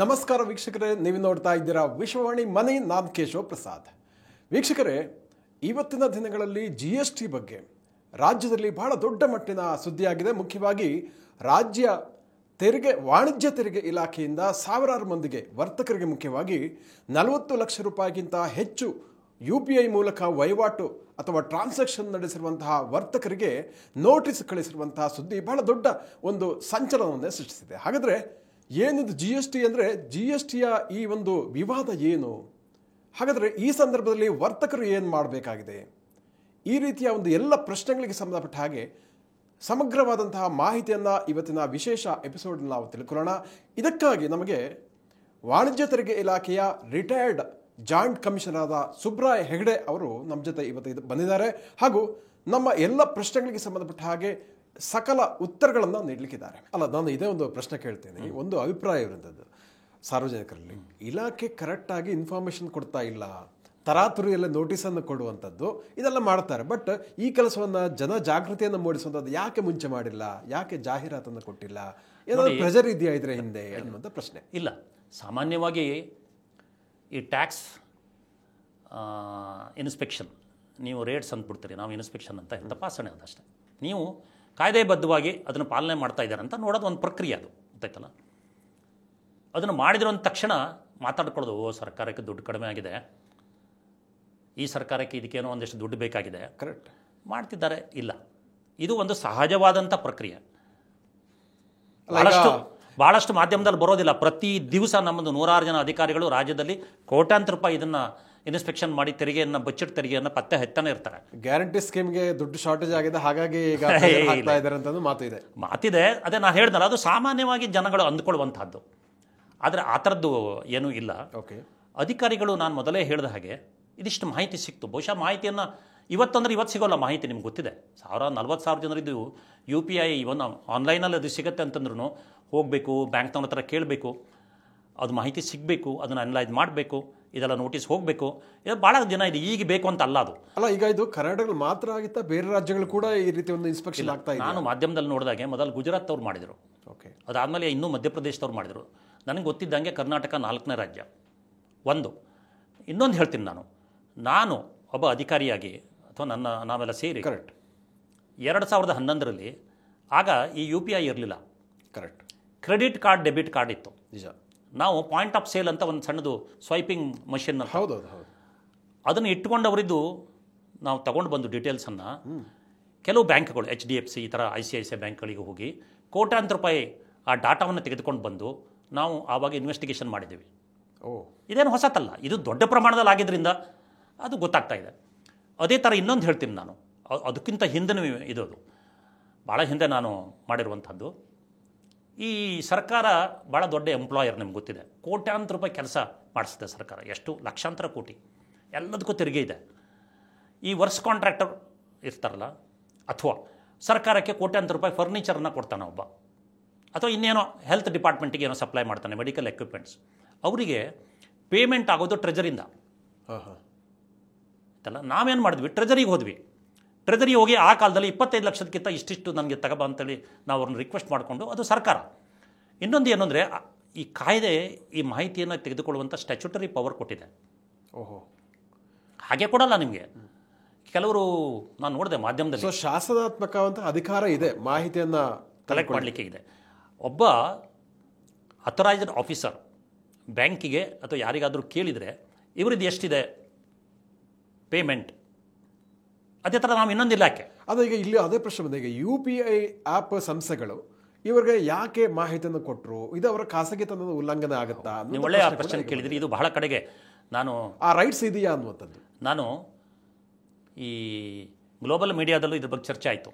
ನಮಸ್ಕಾರ ವೀಕ್ಷಕರೇ, ನೀವು ನೋಡ್ತಾ ಇದ್ದೀರಾ ವಿಶ್ವವಾಣಿ ಮನೆ. ನಾನು ಕೇಶವ ಪ್ರಸಾದ್. ವೀಕ್ಷಕರೇ, ಇವತ್ತಿನ ದಿನಗಳಲ್ಲಿ GST ಬಗ್ಗೆ ರಾಜ್ಯದಲ್ಲಿ ಬಹಳ ದೊಡ್ಡ ಮಟ್ಟಿನ ಸುದ್ದಿಯಾಗಿದೆ. ಮುಖ್ಯವಾಗಿ ರಾಜ್ಯ ವಾಣಿಜ್ಯ ತೆರಿಗೆ ಇಲಾಖೆಯಿಂದ ಸಾವಿರಾರು ಮಂದಿಗೆ, ವರ್ತಕರಿಗೆ ಮುಖ್ಯವಾಗಿ 40 ಲಕ್ಷ ರೂಪಾಯಿಗಿಂತ ಹೆಚ್ಚು UPI ಮೂಲಕ ವಹಿವಾಟು ಅಥವಾ ಟ್ರಾನ್ಸಾಕ್ಷನ್ ನಡೆಸಿರುವಂತಹ ವರ್ತಕರಿಗೆ ನೋಟಿಸ್ ಕಳಿಸಿರುವಂತಹ ಸುದ್ದಿ ಬಹಳ ದೊಡ್ಡ ಒಂದು ಸಂಚಲನವನ್ನೇ ಸೃಷ್ಟಿಸಿದೆ. ಹಾಗಾದರೆ ಏನಿದು GST ಅಂದರೆ, GSTಯ ಈ ಒಂದು ವಿವಾದ ಏನು? ಹಾಗಾದರೆ ಈ ಸಂದರ್ಭದಲ್ಲಿ ವರ್ತಕರು ಏನು ಮಾಡಬೇಕಾಗಿದೆ? ಈ ರೀತಿಯ ಒಂದು ಎಲ್ಲ ಪ್ರಶ್ನೆಗಳಿಗೆ ಸಂಬಂಧಪಟ್ಟ ಹಾಗೆ ಸಮಗ್ರವಾದಂತಹ ಮಾಹಿತಿಯನ್ನು ಇವತ್ತಿನ ವಿಶೇಷ ಎಪಿಸೋಡ್ನಲ್ಲಿ ನಾವು ತಿಳ್ಕೊಳ್ಳೋಣ. ಇದಕ್ಕಾಗಿ ನಮಗೆ ವಾಣಿಜ್ಯ ತೆರಿಗೆ ಇಲಾಖೆಯ ರಿಟೈರ್ಡ್ ಜಾಯಿಂಟ್ ಕಮಿಷನರ್ ಆದ ಸುಬ್ರಾಯ ಹೆಗ್ಡೆ ಅವರು ನಮ್ಮ ಜೊತೆ ಇವತ್ತು ಬಂದಿದ್ದಾರೆ. ಹಾಗೂ ನಮ್ಮ ಎಲ್ಲ ಪ್ರಶ್ನೆಗಳಿಗೆ ಸಂಬಂಧಪಟ್ಟ ಹಾಗೆ ಸಕಲ ಉತ್ತರಗಳನ್ನು ನೀಡಲಿಕ್ಕಿದ್ದಾರೆ. ಅಲ್ಲ, ನಾನು ಇದೇ ಒಂದು ಪ್ರಶ್ನೆ ಕೇಳ್ತೇನೆ. ಒಂದು ಅಭಿಪ್ರಾಯ ಇರುವಂಥದ್ದು ಸಾರ್ವಜನಿಕರಲ್ಲಿ, ಇಲಾಖೆ ಕರೆಕ್ಟಾಗಿ ಇನ್ಫಾರ್ಮೇಷನ್ ಕೊಡ್ತಾ ಇಲ್ಲ, ತರಾತುರಿಯಲ್ಲೇ ನೋಟಿಸನ್ನು ಕೊಡುವಂಥದ್ದು ಇದೆಲ್ಲ ಮಾಡ್ತಾರೆ. ಬಟ್ ಈ ಕೆಲಸವನ್ನು ಜನ ಜಾಗೃತಿಯನ್ನು ಮೂಡಿಸುವಂಥದ್ದು ಯಾಕೆ ಮುಂಚೆ ಮಾಡಿಲ್ಲ? ಯಾಕೆ ಜಾಹೀರಾತನ್ನು ಕೊಟ್ಟಿಲ್ಲ? ಏನಾದರೂ ಪ್ರೆಷರ್ ಇದೆಯಾ ಇದರ ಹಿಂದೆ ಅನ್ನುವಂಥ ಪ್ರಶ್ನೆ. ಇಲ್ಲ, ಸಾಮಾನ್ಯವಾಗಿ ಈ ಟ್ಯಾಕ್ಸ್ ಇನ್ಸ್ಪೆಕ್ಷನ್, ನೀವು ರೇಟ್ಸ್ ಅಂದ್ಬಿಡ್ತೀರಿ, ನಾವು ಇನ್ಸ್ಪೆಕ್ಷನ್ ಅಂತ ತಪಾಸಣೆ ಅದಷ್ಟೇ. ನೀವು ಕಾಯ್ದೆಬದ್ಧವಾಗಿ ಅದನ್ನು ಪಾಲನೆ ಮಾಡ್ತಾ ಇದ್ದಾರೆ ಅಂತ ನೋಡೋದು ಒಂದು ಪ್ರಕ್ರಿಯೆ. ಅದು ಗೊತ್ತಾಯ್ತಲ್ಲ. ಅದನ್ನು ಮಾಡಿದಿರೋ ಅಂದ ತಕ್ಷಣ ಮಾತಾಡ್ಕೊಳ್ಳೋದು, ಓ ಸರ್ಕಾರಕ್ಕೆ ದುಡ್ಡು ಕಡಿಮೆ ಆಗಿದೆ, ಈ ಸರ್ಕಾರಕ್ಕೆ ಇದಕ್ಕೇನೋ ಒಂದಿಷ್ಟು ದುಡ್ಡು ಬೇಕಾಗಿದೆ, ಕರೆಕ್ಟ್ ಮಾಡ್ತಿದ್ದಾರೆ. ಇಲ್ಲ, ಇದು ಒಂದು ಸಹಜವಾದಂಥ ಪ್ರಕ್ರಿಯೆ. ಭಾಳಷ್ಟು ಮಾಧ್ಯಮದಲ್ಲಿ ಬರೋದಿಲ್ಲ. ಪ್ರತಿ ದಿವಸ ನಮ್ಮದು 106 ಜನ ಅಧಿಕಾರಿಗಳು ರಾಜ್ಯದಲ್ಲಿ ಕೋಟ್ಯಾಂತರ ರೂಪಾಯಿ ಇದನ್ನು ಇನ್ಸ್ಪೆಕ್ಷನ್ ಮಾಡಿ ತೆರಿಗೆಯನ್ನು, ಬಜೆಟ್ ತೆರಿಗೆಯನ್ನು ಪತ್ತೆ ಹತ್ತಾನೆ ಇರ್ತಾರೆ. ಗ್ಯಾರಂಟಿ ಸ್ಕೀಮ್ಗೆ ದುಡ್ಡು ಶಾರ್ಟೇಜ್ ಆಗಿದೆ, ಹಾಗಾಗಿ ಈಗ ಹಾಕ್ತಾ ಇದ್ದಾರೆ ಅಂತ ಮಾತಿದೆ. ಅದೇ ನಾನು ಹೇಳ್ದಲ್ಲ, ಅದು ಸಾಮಾನ್ಯವಾಗಿ ಜನಗಳು ಅಂದ್ಕೊಳ್ಳುವಂಥದ್ದು. ಆದರೆ ಆ ಥರದ್ದು ಏನೂ ಇಲ್ಲ. ಓಕೆ, ಅಧಿಕಾರಿಗಳು, ನಾನು ಮೊದಲೇ ಹೇಳಿದ ಹಾಗೆ ಇದಿಷ್ಟು ಮಾಹಿತಿ ಸಿಕ್ತು. ಬಹುಶಃ ಮಾಹಿತಿಯನ್ನು ಇವತ್ತಂದ್ರೆ ಇವತ್ತು ಸಿಗೋಲ್ಲ ಮಾಹಿತಿ, ನಿಮ್ಗೆ ಗೊತ್ತಿದೆ. 40,000 ಜನರಿದ್ದು UPI ಇವನ್ನ ಆನ್ಲೈನಲ್ಲಿ ಅದು ಸಿಗುತ್ತೆ ಅಂತಂದ್ರೂ ಹೋಗಬೇಕು, ಬ್ಯಾಂಕ್ನವ್ರ ಹತ್ರ ಕೇಳಬೇಕು, ಅದು ಮಾಹಿತಿ ಸಿಗಬೇಕು, ಅದನ್ನು ಅನಲೈಸ್ ಮಾಡಬೇಕು, ಇದೆಲ್ಲ ನೋಟಿಸ್ ಹೋಗಬೇಕು. ಇದು ಭಾಳ ಜನ ಇದೆ, ಈಗ ಬೇಕು ಅಂತ ಅಲ್ಲ ಅದು. ಅಲ್ಲ, ಈಗ ಇದು ಕರ್ನಾಟಕದಲ್ಲಿ ಮಾತ್ರ ಆಗಿತ್ತಾ? ಬೇರೆ ರಾಜ್ಯಗಳು ಕೂಡ ಈ ರೀತಿ ಒಂದು ಇನ್ಸ್ಪೆಕ್ಷನ್ ಆಗ್ತಾ ಇದೆ? ನಾನು ಮಾಧ್ಯಮದಲ್ಲಿ ನೋಡಿದಾಗೆ ಮೊದಲು ಗುಜರಾತ್ ಅವ್ರು ಮಾಡಿದರು. ಓಕೆ, ಅದಾದಮೇಲೆ ಇನ್ನೂ ಮಧ್ಯಪ್ರದೇಶದವ್ರು ಮಾಡಿದರು. ನನಗೆ ಗೊತ್ತಿದ್ದಂಗೆ ಕರ್ನಾಟಕ 4ನೇ ರಾಜ್ಯ. ಇನ್ನೊಂದು ಹೇಳ್ತೀನಿ, ನಾನು ಒಬ್ಬ ಅಧಿಕಾರಿಯಾಗಿ ಅಥವಾ ನಾವೆಲ್ಲ ಸೇರಿ ಕರೆಕ್ಟ್ 2011ರಲ್ಲಿ ಆಗ ಈ UPI ಇರಲಿಲ್ಲ. Correct, credit card, debit card ಇತ್ತು. ನಿಜ. ನಾವು ಪಾಯಿಂಟ್ ಆಫ್ ಸೇಲ್ ಅಂತ ಒಂದು ಸಣ್ಣದು ಸ್ವೈಪಿಂಗ್ ಮಷಿನ್, ಹೌದು, ಅದನ್ನು ಇಟ್ಕೊಂಡವರಿದ್ದು ನಾವು ತಗೊಂಡು ಬಂದು ಡೀಟೇಲ್ಸನ್ನು ಕೆಲವು ಬ್ಯಾಂಕ್ಗಳು, HDFC ಈ ಥರ ICICI ಬ್ಯಾಂಕ್ಗಳಿಗೆ ಹೋಗಿ ಕೋಟ್ಯಾಂತರ ರೂಪಾಯಿ ಆ ಡಾಟಾವನ್ನು ತೆಗೆದುಕೊಂಡು ಬಂದು ನಾವು ಆವಾಗ ಇನ್ವೆಸ್ಟಿಗೇಷನ್ ಮಾಡಿದ್ದೀವಿ. ಇದೇನು ಹೊಸತಲ್ಲ, ಇದು ದೊಡ್ಡ ಪ್ರಮಾಣದಲ್ಲಿ ಆಗಿದ್ದರಿಂದ ಅದು ಗೊತ್ತಾಗ್ತಾ ಇದೆ. ಅದೇ ಥರ ಇನ್ನೊಂದು ಹೇಳ್ತೀನಿ ನಾನು, ಅದಕ್ಕಿಂತ ಹಿಂದೆ ಇದು ಭಾಳ ಹಿಂದೆ ನಾನು ಮಾಡಿರುವಂಥದ್ದು. ಈ ಸರ್ಕಾರ ಭಾಳ ದೊಡ್ಡ ಎಂಪ್ಲಾಯರ್, ನಿಮ್ಗೆ ಗೊತ್ತಿದೆ. ಕೋಟ್ಯಾಂತರ ರೂಪಾಯಿ ಕೆಲಸ ಮಾಡಿಸುತ್ತೆ ಸರ್ಕಾರ, ಎಷ್ಟು ಲಕ್ಷಾಂತರ ಕೋಟಿ, ಎಲ್ಲದಕ್ಕೂ ತೆರಿಗೆ ಇದೆ. ಈ ವರ್ಕ್ಸ್ ಕಾಂಟ್ರಾಕ್ಟರ್ ಇರ್ತಾರಲ್ಲ, ಅಥವಾ ಸರ್ಕಾರಕ್ಕೆ ಕೋಟ್ಯಾಂತರ ರೂಪಾಯಿ ಫರ್ನಿಚರನ್ನು ಕೊಡ್ತಾನೆ ಒಬ್ಬ, ಅಥವಾ ಇನ್ನೇನೋ ಹೆಲ್ತ್ ಡಿಪಾರ್ಟ್ಮೆಂಟಿಗೆ ಏನೋ ಸಪ್ಲೈ ಮಾಡ್ತಾನೆ, ಮೆಡಿಕಲ್ ಎಕ್ವಿಪ್ಮೆಂಟ್ಸ್, ಅವರಿಗೆ ಪೇಮೆಂಟ್ ಆಗೋದು ಟ್ರೆಜರಿಯಿಂದ. ಆಯ್ತಲ್ಲ, ನಾವೇನು ಮಾಡಿದ್ವಿ, ಟ್ರೆಜರಿಗೆ ಹೋದ್ವಿ. ಟ್ರೆಜರಿ ಹೋಗಿ ಆ ಕಾಲದಲ್ಲಿ 25 ಲಕ್ಷಕ್ಕಿಂತ ಇಷ್ಟಿಷ್ಟು ನನಗೆ ತಗೋಬ ಅಂತೇಳಿ ನಾವು ಅವ್ರನ್ನ ರಿಕ್ವೆಸ್ಟ್ ಮಾಡಿಕೊಂಡು, ಅದು ಸರ್ಕಾರ. ಇನ್ನೊಂದು ಏನು ಅಂದರೆ, ಈ ಕಾಯ್ದೆ ಈ ಮಾಹಿತಿಯನ್ನು ತೆಗೆದುಕೊಳ್ಳುವಂಥ ಸ್ಟ್ಯಾಚ್ಯುಟರಿ ಪವರ್ ಕೊಟ್ಟಿದೆ. ಹಾಗೆ ಕೊಡಲ್ಲ ನಿಮಗೆ. ಕೆಲವರು ನಾನು ನೋಡಿದೆ ಮಾಧ್ಯಮದಲ್ಲಿ, ಶಾಸನಾತ್ಮಕ ಅಧಿಕಾರ ಇದೆ, ಮಾಹಿತಿಯನ್ನು ಕಲೆಕ್ಟ್ ಮಾಡಲಿಕ್ಕೆ ಇದೆ. ಒಬ್ಬ ಅಥರೈಸ್ಡ್ ಆಫೀಸರ್ ಬ್ಯಾಂಕಿಗೆ ಅಥವಾ ಯಾರಿಗಾದರೂ ಕೇಳಿದರೆ ಇವರಿದ್ದು ಎಷ್ಟಿದೆ ಪೇಮೆಂಟ್, ಅದೇ ಥರ ನಾವು ಇನ್ನೊಂದು ಇಲಾಖೆ. ಅದು ಈಗ ಇಲ್ಲಿ ಅದೇ ಪ್ರಶ್ನೆ ಬಂದ, ಈಗ UPI ಆ್ಯಪ್ ಸಂಸ್ಥೆಗಳು ಇವರಿಗೆ ಯಾಕೆ ಮಾಹಿತಿಯನ್ನು ಕೊಟ್ಟರು? ಇದು ಅವರ ಖಾಸಗಿತನದ ಉಲ್ಲಂಘನೆ ಆಗುತ್ತಾ? ನೀವು ಒಳ್ಳೆಯ ಪ್ರಶ್ನೆ ಕೇಳಿದ್ರಿ. ಇದು ಬಹಳ ಕಡೆಗೆ ನಾನು ಆ ರೈಟ್ಸ್ ಇದೆಯಾ ಅನ್ನುವಂಥದ್ದು, ನಾನು ಈ ಗ್ಲೋಬಲ್ ಮೀಡಿಯಾದಲ್ಲೂ ಇದ್ರ ಬಗ್ಗೆ ಚರ್ಚೆ ಆಯಿತು.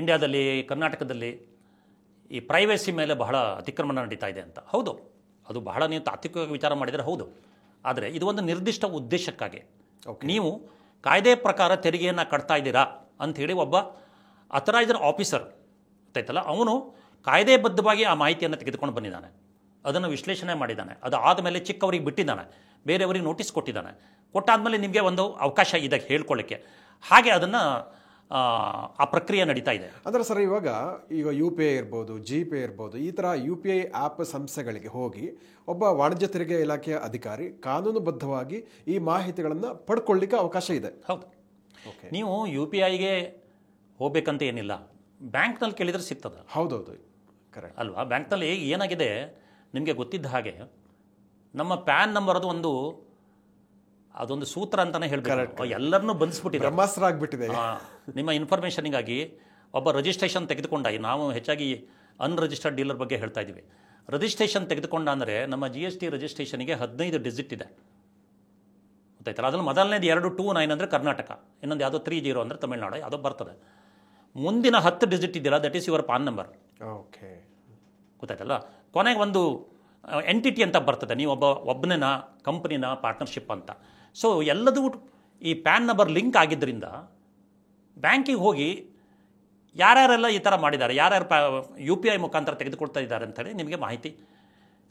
ಇಂಡಿಯಾದಲ್ಲಿ, ಕರ್ನಾಟಕದಲ್ಲಿ ಈ ಪ್ರೈವೇಸಿ ಮೇಲೆ ಬಹಳ ಅತಿಕ್ರಮಣ ನಡೀತಾ ಇದೆ ಅಂತ. ಹೌದು, ಅದು ಬಹಳ ನೀವು ತಾತ್ವಿಕವಾಗಿ ವಿಚಾರ ಮಾಡಿದರೆ ಹೌದು. ಆದರೆ ಇದು ಒಂದು ನಿರ್ದಿಷ್ಟ ಉದ್ದೇಶಕ್ಕಾಗಿ ನೀವು ಕಾಯ್ದೆ ಪ್ರಕಾರ ತೆರಿಗೆಯನ್ನು ಕಟ್ತಾ ಇದ್ದೀರಾ ಅಂಥೇಳಿ ಒಬ್ಬ ಅಥರೈಸ್ಡ್ ಆಫೀಸರ್ ಗೊತ್ತಾಯ್ತಲ್ಲ, ಅವನು ಕಾಯ್ದೆಬದ್ಧವಾಗಿ ಆ ಮಾಹಿತಿಯನ್ನು ತೆಗೆದುಕೊಂಡು ಬಂದಿದ್ದಾನೆ. ಅದನ್ನು ವಿಶ್ಲೇಷಣೆ ಮಾಡಿದ್ದಾನೆ. ಅದು ಆದಮೇಲೆ ಚಿಕ್ಕವರಿಗೆ ಬಿಟ್ಟಿದ್ದಾನೆ, ಬೇರೆಯವರಿಗೆ ನೋಟಿಸ್ ಕೊಟ್ಟಿದ್ದಾನೆ. ಕೊಟ್ಟಾದಮೇಲೆ ನಿಮಗೆ ಒಂದು ಅವಕಾಶ ಇದೆ ಹೇಳ್ಕೊಳ್ಳಿಕ್ಕೆ. ಹಾಗೆ ಅದನ್ನು ಆ ಪ್ರಕ್ರಿಯೆ ನಡೀತಾ ಇದೆ. ಅಂದರೆ ಸರ್ ಈಗ ಯು ಪಿ ಐ ಇರ್ಬೋದು, ಜಿ ಪೇ ಇರ್ಬೋದು, ಈ ಥರ ಯು ಪಿ ಐ ಆ್ಯಪ್ ಸಂಸ್ಥೆಗಳಿಗೆ ಹೋಗಿ ಒಬ್ಬ ವಾಣಿಜ್ಯ ತೆರಿಗೆ ಇಲಾಖೆಯ ಅಧಿಕಾರಿ ಕಾನೂನುಬದ್ಧವಾಗಿ ಈ ಮಾಹಿತಿಗಳನ್ನು ಪಡ್ಕೊಳ್ಳಿಕ್ಕೆ ಅವಕಾಶ ಇದೆ. ಹೌದು. ಓಕೆ, ನೀವು ಯು ಪಿ ಐಗೆ ಹೋಗ್ಬೇಕಂತ ಏನಿಲ್ಲ, ಬ್ಯಾಂಕ್ನಲ್ಲಿ ಕೇಳಿದ್ರೆ ಸಿಗ್ತದೆ. ಹೌದೌದು, ಕರೆಕ್ಟ್ ಅಲ್ವಾ? ಬ್ಯಾಂಕ್ನಲ್ಲಿ ಏನಾಗಿದೆ ನಿಮಗೆ ಗೊತ್ತಿದ್ದ ಹಾಗೆ, ನಮ್ಮ ಪ್ಯಾನ್ ನಂಬರ್ ಅದೊಂದು ಸೂತ್ರ ಅಂತಲೇ ಹೇಳಬೇಕು, ಎಲ್ಲರನ್ನೂ ಬಂಧಿಸ್ಬಿಟ್ಟಿದೆ, ಬ್ರಹ್ಮಾಸ್ತ್ರ ಆಗಿಬಿಟ್ಟಿದೆ. ನಿಮ್ಮ ಇನ್ಫಾರ್ಮೇಷನಿಗಾಗಿ ಒಬ್ಬ ರಿಜಿಸ್ಟ್ರೇಷನ್ ತೆಗೆದುಕೊಂಡ, ನಾವು ಹೆಚ್ಚಾಗಿ ಅನ್ರಿಜಿಸ್ಟರ್ಡ್ ಡೀಲರ್ ಬಗ್ಗೆ ಹೇಳ್ತಾ ಇದ್ದೀವಿ. ರಿಜಿಸ್ಟ್ರೇಷನ್ ತೆಗೆದುಕೊಂಡ ಅಂದರೆ ನಮ್ಮ GST ರಿಜಿಸ್ಟ್ರೇಷನ್ಗೆ 15 ಡಿಜಿಟ್ ಇದೆ, ಗೊತ್ತಾಯ್ತಲ್ಲ? ಅದರಲ್ಲಿ ಮೊದಲನೇದು 229 ಅಂದರೆ ಕರ್ನಾಟಕ, ಇನ್ನೊಂದು ಯಾವುದೋ 30 ಅಂದರೆ ತಮಿಳ್ನಾಡು, ಯಾವುದೋ ಬರ್ತದೆ. ಮುಂದಿನ 10 ಡಿಜಿಟ್ ಇದೆಯಲ್ಲ, that is your PAN number. Okay, ಗೊತ್ತಾಯ್ತಲ್ಲ? ಕೊನೆಗೆ ಒಂದು ಎಂಟಿಟಿ ಅಂತ ಬರ್ತದೆ, ನೀವು ಒಬ್ಬನ ಕಂಪ್ನಿನ ಪಾರ್ಟ್ನರ್ಶಿಪ್ ಅಂತ. ಸೊ ಎಲ್ಲದೂ ಈ ಪ್ಯಾನ್ ನಂಬರ್ ಲಿಂಕ್ ಆಗಿದ್ದರಿಂದ ಬ್ಯಾಂಕಿಗೆ ಹೋಗಿ ಯಾರ್ಯಾರೆಲ್ಲ ಈ ಥರ ಮಾಡಿದ್ದಾರೆ, ಯಾರ್ಯಾರು UPI ಮುಖಾಂತರ ತೆಗೆದುಕೊಳ್ತಾ ಇದ್ದಾರೆ ಅಂತೇಳಿ ನಿಮಗೆ ಮಾಹಿತಿ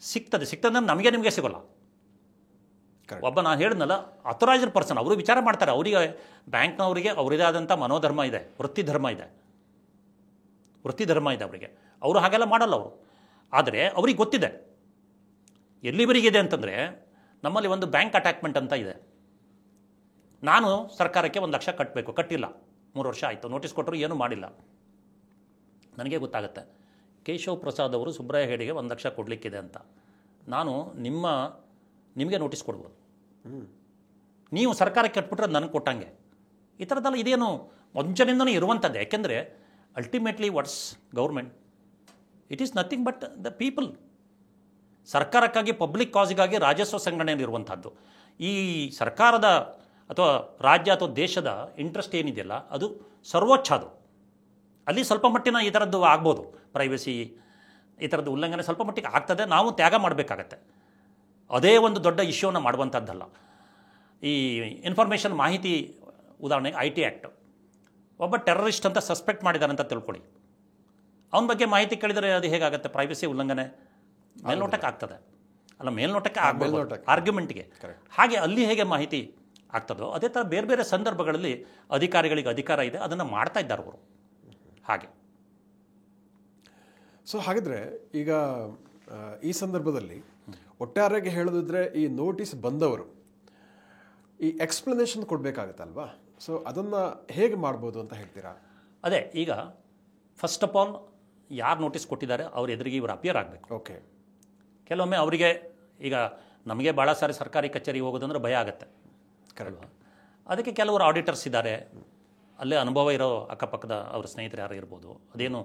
ಸಿಗ್ತದೆ ಅಂದರೆ ನಿಮಗೆ ಸಿಗೋಲ್ಲ. ಒಬ್ಬ ನಾನು ಹೇಳಿದ್ನಲ್ಲ ಅಥರೈಸ್ಡ್ ಪರ್ಸನ್, ಅವರು ವಿಚಾರ ಮಾಡ್ತಾರೆ, ಅವರಿಗೆ ಬ್ಯಾಂಕ್ನವರಿಗೆ ಅವರಿದೇ ಆದಂಥ ಮನೋಧರ್ಮ ಇದೆ, ವೃತ್ತಿ ಧರ್ಮ ಇದೆ ಅವರಿಗೆ. ಅವರು ಹಾಗೆಲ್ಲ ಮಾಡಲ್ಲ ಅವರು. ಆದರೆ ಅವ್ರಿಗೆ ಗೊತ್ತಿದೆ ಎಲ್ಲಿವರೆಗಿದೆ ಅಂತಂದರೆ, ನಮ್ಮಲ್ಲಿ ಒಂದು ಬ್ಯಾಂಕ್ ಅಟ್ಯಾಚ್ಮೆಂಟ್ ಅಂತ ಇದೆ. ನಾನು ಸರ್ಕಾರಕ್ಕೆ 1 ಲಕ್ಷ ಕಟ್ಟಬೇಕು, ಕಟ್ಟಿಲ್ಲ, 3 ವರ್ಷ ಆಯಿತು, ನೋಟಿಸ್ ಕೊಟ್ಟರು ಏನೂ ಮಾಡಿಲ್ಲ. ನನಗೆ ಗೊತ್ತಾಗುತ್ತೆ ಕೇಶವ್ ಪ್ರಸಾದ್ ಅವರು ಸುಬ್ರಾಯ ಹೇಡಿಗೆ 1 ಲಕ್ಷ ಕೊಡಲಿಕ್ಕಿದೆ ಅಂತ. ನಾನು ನಿಮಗೆ ನೋಟಿಸ್ ಕೊಡ್ಬೋದು, ನೀವು ಸರ್ಕಾರಕ್ಕೆ ಕಟ್ಬಿಟ್ರೆ ನನಗೆ ಕೊಟ್ಟಂಗೆ. ಈ ಥರದ್ದೆಲ್ಲ ಇದೇನು ಮುಂಚೆನಿಂದಲೂ ಇರುವಂಥದ್ದು. ಯಾಕೆಂದರೆ ultimately what's government, it is nothing but the people. ಸರ್ಕಾರಕ್ಕಾಗಿ, ಪಬ್ಲಿಕ್ ಕಾಸಿಗಾಗಿ ರಾಜಸ್ವ ಸಂಗ್ರಹಣೆಯಲ್ಲಿ ಇರುವಂಥದ್ದು. ಈ ಸರ್ಕಾರದ ಅಥವಾ ರಾಜ್ಯ ಅಥವಾ ದೇಶದ ಇಂಟ್ರೆಸ್ಟ್ ಏನಿದೆಯಲ್ಲ ಅದು ಸರ್ವೋಚ್ಚ. ಅದು ಅಲ್ಲಿ ಸ್ವಲ್ಪ ಮಟ್ಟಿನ ಈ ಥರದ್ದು ಆಗ್ಬೋದು, ಪ್ರೈವಸಿ ಈ ಥರದ್ದು ಉಲ್ಲಂಘನೆ ಸ್ವಲ್ಪ ಮಟ್ಟಿಗೆ ಆಗ್ತದೆ, ನಾವು ತ್ಯಾಗ ಮಾಡಬೇಕಾಗತ್ತೆ. ಅದೇ ಒಂದು ದೊಡ್ಡ ಇಶ್ಯೂನ ಮಾಡುವಂಥದ್ದಲ್ಲ. ಈ ಇನ್ಫಾರ್ಮೇಷನ್ ಮಾಹಿತಿ, ಉದಾಹರಣೆಗೆ IT ಆ್ಯಕ್ಟ್, ಒಬ್ಬ ಟೆರರಿಸ್ಟ್ ಅಂತ ಸಸ್ಪೆಕ್ಟ್ ಮಾಡಿದ್ದಾರೆ ಅಂತ ತಿಳ್ಕೊಳ್ಳಿ, ಅವನ ಬಗ್ಗೆ ಮಾಹಿತಿ ಕೇಳಿದರೆ ಅದು ಹೇಗಾಗುತ್ತೆ? ಪ್ರೈವಸಿ ಉಲ್ಲಂಘನೆ ಮೇಲ್ನೋಟಕ್ಕೆ ಆಗ್ತದೆ ಅಲ್ಲ, ಮೇಲ್ನೋಟಕ್ಕೆ ಆಗ್ಬೋದು ಆರ್ಗ್ಯುಮೆಂಟ್ಗೆ. ಹಾಗೆ ಅಲ್ಲಿ ಹೇಗೆ ಮಾಹಿತಿ ಆಗ್ತದೋ ಅದೇ ಥರ ಬೇರೆ ಬೇರೆ ಸಂದರ್ಭಗಳಲ್ಲಿ ಅಧಿಕಾರಿಗಳಿಗೆ ಅಧಿಕಾರ ಇದೆ, ಅದನ್ನು ಮಾಡ್ತಾ ಇದ್ದಾರೆ ಅವರು. ಹಾಗೆ ಸೊ ಹಾಗಿದ್ರೆ ಈಗ ಈ ಸಂದರ್ಭದಲ್ಲಿ ಒಟ್ಟಾರೆಗೆ ಹೇಳೋದಿದ್ರೆ ಈ ನೋಟಿಸ್ ಬಂದವರು ಈ ಎಕ್ಸ್ಪ್ಲನೇಷನ್ ಕೊಡಬೇಕಾಗತ್ತಲ್ವಾ? ಸೊ ಅದನ್ನು ಹೇಗೆ ಮಾಡ್ಬೋದು ಅಂತ ಹೇಳ್ತೀರಾ? ಅದೇ, ಈಗ ಫಸ್ಟ್ ಆಫ್ ಆಲ್ ಯಾರು ನೋಟಿಸ್ ಕೊಟ್ಟಿದ್ದಾರೆ ಅವ್ರ ಎದುರಿಗೆ ಇವರು ಅಪಿಯರ್ ಆಗಬೇಕು. ಓಕೆ, ಕೆಲವೊಮ್ಮೆ ಅವರಿಗೆ, ಈಗ ನಮಗೆ ಭಾಳ ಸಾರಿ ಸರ್ಕಾರಿ ಕಚೇರಿಗೆ ಹೋಗೋದಂದ್ರೆ ಭಯ ಆಗುತ್ತೆ, ಕರೆಲ್ವಾ? ಅದಕ್ಕೆ ಕೆಲವರು ಆಡಿಟರ್ಸ್ ಇದ್ದಾರೆ, ಅಲ್ಲೇ ಅನುಭವ ಇರೋ ಅಕ್ಕಪಕ್ಕದ ಅವ್ರ ಸ್ನೇಹಿತರು ಯಾರು ಇರ್ಬೋದು. ಅದೇನು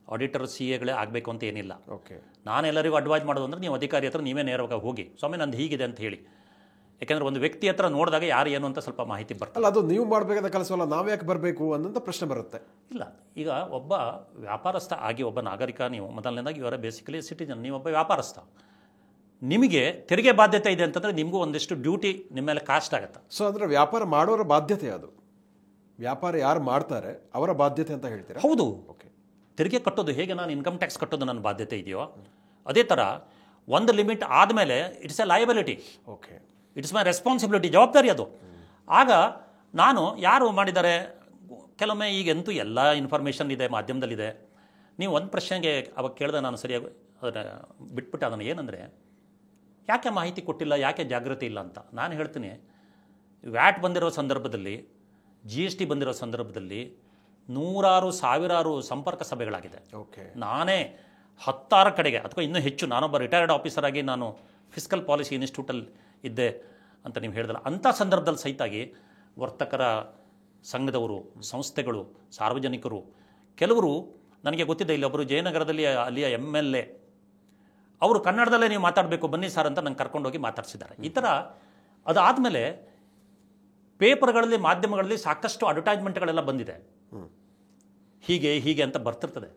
ಆಡಿಟರ್ CAಗಳೇ ಆಗಬೇಕು ಅಂತ ಏನಿಲ್ಲ. ಓಕೆ, ನಾನು ಎಲ್ಲರಿಗೂ ಅಡ್ವೈಸ್ ಮಾಡೋದು ಅಂದರೆ ನೀವು ಅಧಿಕಾರಿ ಹತ್ರ ನೀವೇ ನೇರವಾಗಿ ಹೋಗಿ, ಸ್ವಾಮಿ ನಂದು ಹೀಗಿದೆ ಅಂತ ಹೇಳಿ. ಯಾಕೆಂದರೆ ಒಂದು ವ್ಯಕ್ತಿ ಹತ್ರ ನೋಡಿದಾಗ ಯಾರು ಏನು ಅಂತ ಸ್ವಲ್ಪ ಮಾಹಿತಿ ಬರ್ತದೆ. ಅಲ್ಲ, ಅದು ನೀವು ಮಾಡಬೇಕಾದ ಕೆಲಸವಲ್ಲ, ನಾವು ಯಾಕೆ ಬರಬೇಕು ಅನ್ನೋಂಥ ಪ್ರಶ್ನೆ ಬರುತ್ತೆ. ಇಲ್ಲ, ಈಗ ಒಬ್ಬ ವ್ಯಾಪಾರಸ್ಥ ಆಗಿ ಒಬ್ಬ ನಾಗರಿಕ, ನೀವು ಮೊದಲನೇದಾಗಿ ಇವರ ಬೇಸಿಕಲಿ ಸಿಟಿಜನ್, ನೀವೊಬ್ಬ ವ್ಯಾಪಾರಸ್ಥ, ನಿಮಗೆ ತೆರಿಗೆ ಬಾಧ್ಯತೆ ಇದೆ ಅಂತಂದರೆ ನಿಮಗೂ ಒಂದಿಷ್ಟು ಡ್ಯೂಟಿ ನಿಮ್ಮ ಮೇಲೆ ಕಾಸ್ಟ್ ಆಗುತ್ತೆ. ಸೊ ಅಂದರೆ ವ್ಯಾಪಾರ ಮಾಡೋರ ಬಾಧ್ಯತೆ ಅದು, ವ್ಯಾಪಾರ ಯಾರು ಮಾಡ್ತಾರೆ ಅವರ ಬಾಧ್ಯತೆ ಅಂತ ಹೇಳ್ತೀರಾ? ಹೌದು. ಓಕೆ, ತೆರಿಗೆ ಕಟ್ಟೋದು ಹೇಗೆ ನಾನು ಇನ್ಕಮ್ ಟ್ಯಾಕ್ಸ್ ಕಟ್ಟೋದು ನನ್ನ ಬಾಧ್ಯತೆ ಇದೆಯೋ ಅದೇ ಥರ ಒಂದು ಲಿಮಿಟ್ ಆದಮೇಲೆ it's A liability. Okay, it's my responsibility, ಜವಾಬ್ದಾರಿ ಅದು. ಆಗ ನಾನು ಯಾರು ಮಾಡಿದ್ದಾರೆ, ಕೆಲವೊಮ್ಮೆ ಈಗಂತೂ ಎಲ್ಲ ಇನ್ಫಾರ್ಮೇಷನ್ ಇದೆ, ಮಾಧ್ಯಮದಲ್ಲಿದೆ. ನೀವು ಒಂದು ಪ್ರಶ್ನೆಗೆ ಅವಾಗ ಕೇಳಿದೆ, ನಾನು ಸರಿಯಾಗಿ ಅದನ್ನು ಬಿಟ್ಬಿಟ್ಟೆ. ಅದನ್ನು ಏನಂದರೆ, ಯಾಕೆ ಮಾಹಿತಿ ಕೊಟ್ಟಿಲ್ಲ, ಯಾಕೆ ಜಾಗೃತಿ ಇಲ್ಲ ಅಂತ ನಾನು ಹೇಳ್ತೀನಿ. ವ್ಯಾಟ್ ಬಂದಿರೋ ಸಂದರ್ಭದಲ್ಲಿ, GST ಬಂದಿರೋ ಸಂದರ್ಭದಲ್ಲಿ ನೂರಾರು ಸಾವಿರಾರು ಸಂಪರ್ಕ ಸಭೆಗಳಾಗಿದೆ. ಓಕೆ, ನಾನೇ 16 ಕಡೆಗೆ ಅಥವಾ ಇನ್ನೂ ಹೆಚ್ಚು, ನಾನೊಬ್ಬ ರಿಟೈರ್ಡ್ ಆಫೀಸರ್ ಆಗಿ ನಾನು ಫಿಸ್ಕಲ್ ಪಾಲಿಸಿ ಇನ್ಸ್ಟಿಟ್ಯೂಟಲ್ಲಿ ಇದ್ದೆ ಅಂತ ನೀವು ಹೇಳಿದಲ್ಲ, ಅಂಥ ಸಂದರ್ಭದಲ್ಲಿ ಸಹಿತಾಗಿ ವರ್ತಕರ ಸಂಘದವರು, ಸಂಸ್ಥೆಗಳು, ಸಾರ್ವಜನಿಕರು, ಕೆಲವರು ನನಗೆ ಗೊತ್ತಿದೆ. ಇಲ್ಲಿ ಒಬ್ಬರು ಜಯನಗರದಲ್ಲಿ ಅಲ್ಲಿಯ MLA, ಅವರು ಕನ್ನಡದಲ್ಲೇ ನೀವು ಮಾತಾಡಬೇಕು ಬನ್ನಿ ಸರ್ ಅಂತ ನಂಗೆ ಕರ್ಕೊಂಡೋಗಿ ಮಾತಾಡ್ಸಿದ್ದಾರೆ. ಈ ಥರ ಅದಾದಮೇಲೆ ಪೇಪರ್ಗಳಲ್ಲಿ, ಮಾಧ್ಯಮಗಳಲ್ಲಿ ಸಾಕಷ್ಟು ಅಡ್ವರ್ಟೈಸ್ಮೆಂಟ್ಗಳೆಲ್ಲ ಬಂದಿದೆ, ಹೀಗೆ ಅಂತ ಬರ್ತಿರ್ತದೆ.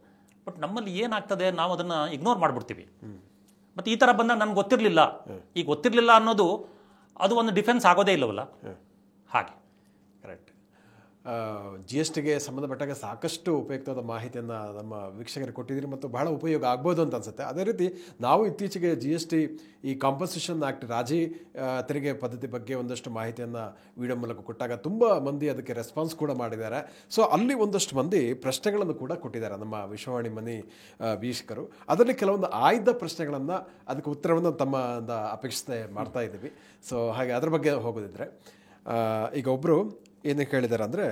ಬಟ್ ನಮ್ಮಲ್ಲಿ ಏನಾಗ್ತದೆ, ನಾವು ಅದನ್ನು ಇಗ್ನೋರ್ ಮಾಡಿಬಿಡ್ತೀವಿ. ಮತ್ತು ಈ ಥರ ಬಂದಾಗ ನನಗೆ ಗೊತ್ತಿರಲಿಲ್ಲ, ಈಗ ಗೊತ್ತಿರಲಿಲ್ಲ ಅನ್ನೋದು ಅದು ಒಂದು ಡಿಫೆನ್ಸ್ ಆಗೋದೇ ಇಲ್ಲವಲ್ಲ. ಹಾಗೆ ಕರೆಕ್ಟ್. ಜಿ ಎಸ್ ಟಿಗೆ ಸಂಬಂಧಪಟ್ಟಾಗ ಸಾಕಷ್ಟು ಉಪಯುಕ್ತವಾದ ಮಾಹಿತಿಯನ್ನು ನಮ್ಮ ವೀಕ್ಷಕರಿಗೆ ಕೊಟ್ಟಿದ್ದೀರಿ ಮತ್ತು ಬಹಳ ಉಪಯೋಗ ಆಗ್ಬೋದು ಅಂತ ಅನಿಸುತ್ತೆ. ಅದೇ ರೀತಿ ನಾವು ಇತ್ತೀಚೆಗೆ ಜಿ ಎಸ್ ಟಿ ಈ ಕಾಂಪನ್ಸೇಷನ್ ಆ್ಯಕ್ಟ್ ರಾಜಿ ತೆರಿಗೆ ಪದ್ಧತಿ ಬಗ್ಗೆ ಒಂದಷ್ಟು ಮಾಹಿತಿಯನ್ನು ವಿಡಿಯೋ ಮೂಲಕ ಕೊಟ್ಟಾಗ ತುಂಬ ಮಂದಿ ಅದಕ್ಕೆ ರೆಸ್ಪಾನ್ಸ್ ಕೂಡ ಮಾಡಿದ್ದಾರೆ. ಸೊ ಅಲ್ಲಿ ಒಂದಷ್ಟು ಮಂದಿ ಪ್ರಶ್ನೆಗಳನ್ನು ಕೂಡ ಕೊಟ್ಟಿದ್ದಾರೆ ನಮ್ಮ ವಿಶ್ವವಾಣಿ ಮನಿ ವೀಕ್ಷಕರು. ಅದರಲ್ಲಿ ಕೆಲವೊಂದು ಆಯ್ದ ಪ್ರಶ್ನೆಗಳನ್ನು ಅದಕ್ಕೆ ಉತ್ತರವನ್ನು ತಮ್ಮಿಂದ ಅಪೇಕ್ಷಿತ ಮಾಡ್ತಾ ಇದ್ದೀವಿ. ಸೊ ಹಾಗೆ ಅದ್ರ ಬಗ್ಗೆ ಹೋಗೋದಿದ್ರೆ ಈಗ ಒಬ್ಬರು ಏನು ಹೇಳಿದ್ದಾರೆ ಅಂದರೆ,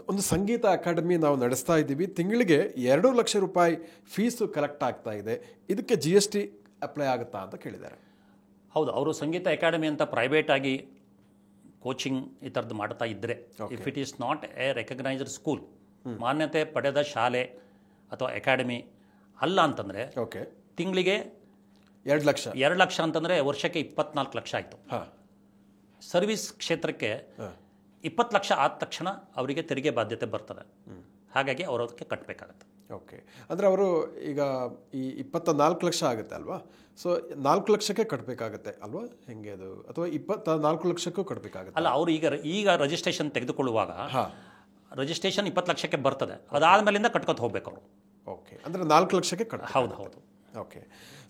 ಒಂದು ಸಂಗೀತ ಅಕಾಡೆಮಿ ನಾವು ನಡೆಸ್ತಾ ಇದ್ದೀವಿ, ತಿಂಗಳಿಗೆ 2 ಲಕ್ಷ ರೂಪಾಯಿ ಫೀಸು ಕಲೆಕ್ಟ್ ಆಗ್ತಾ ಇದೆ, ಇದಕ್ಕೆ ಜಿ ಎಸ್ ಟಿ ಅಪ್ಲೈ ಆಗುತ್ತಾ ಅಂತ ಕೇಳಿದ್ದಾರೆ. ಹೌದು, ಅವರು ಸಂಗೀತ ಅಕಾಡೆಮಿ ಅಂತ ಪ್ರೈವೇಟ್ ಆಗಿ ಕೋಚಿಂಗ್ ಈ ಥರದ್ದು ಮಾಡ್ತಾ ಇದ್ದರೆ, if it is not A recognised school, ಮಾನ್ಯತೆ ಪಡೆದ ಶಾಲೆ ಅಥವಾ ಅಕಾಡೆಮಿ ಅಲ್ಲ ಅಂತಂದರೆ ಓಕೆ, ತಿಂಗಳಿಗೆ 2 ಲಕ್ಷ ಅಂತಂದರೆ ವರ್ಷಕ್ಕೆ 24 ಲಕ್ಷ ಆಯಿತು. ಸರ್ವಿಸ್ ಕ್ಷೇತ್ರಕ್ಕೆ 20 ಲಕ್ಷ ಆದ ತಕ್ಷಣ ಅವರಿಗೆ ತೆರಿಗೆ ಬಾಧ್ಯತೆ ಬರ್ತದೆ. ಹಾಗಾಗಿ ಅವರು ಅದಕ್ಕೆ ಕಟ್ಟಬೇಕಾಗತ್ತೆ. ಓಕೆ, ಅಂದರೆ ಅವರು ಈಗ ಈ 24 ಲಕ್ಷ ಆಗುತ್ತೆ ಅಲ್ವಾ? ಸೊ 4 ಲಕ್ಷಕ್ಕೆ ಕಟ್ಟಬೇಕಾಗತ್ತೆ ಅಲ್ವಾ, ಹೆಂಗೆ ಅದು? ಅಥವಾ 24 ಲಕ್ಷಕ್ಕೂ ಕಟ್ಟಬೇಕಾಗತ್ತೆ? ಅಲ್ಲ, ಅವರು ಈಗ ರಿಜಿಸ್ಟ್ರೇಷನ್ ತೆಗೆದುಕೊಳ್ಳುವಾಗ ರಿಜಿಸ್ಟ್ರೇಷನ್ 20 ಲಕ್ಷಕ್ಕೆ ಬರ್ತದೆ, ಅದಾದಮೇಲಿಂದ ಕಟ್ಕೊತ ಹೋಗ್ಬೇಕು ಅವರು. ಓಕೆ, ಅಂದರೆ 4 ಲಕ್ಷಕ್ಕೆ ಕಟ್ಟ. ಹೌದು. ಓಕೆ,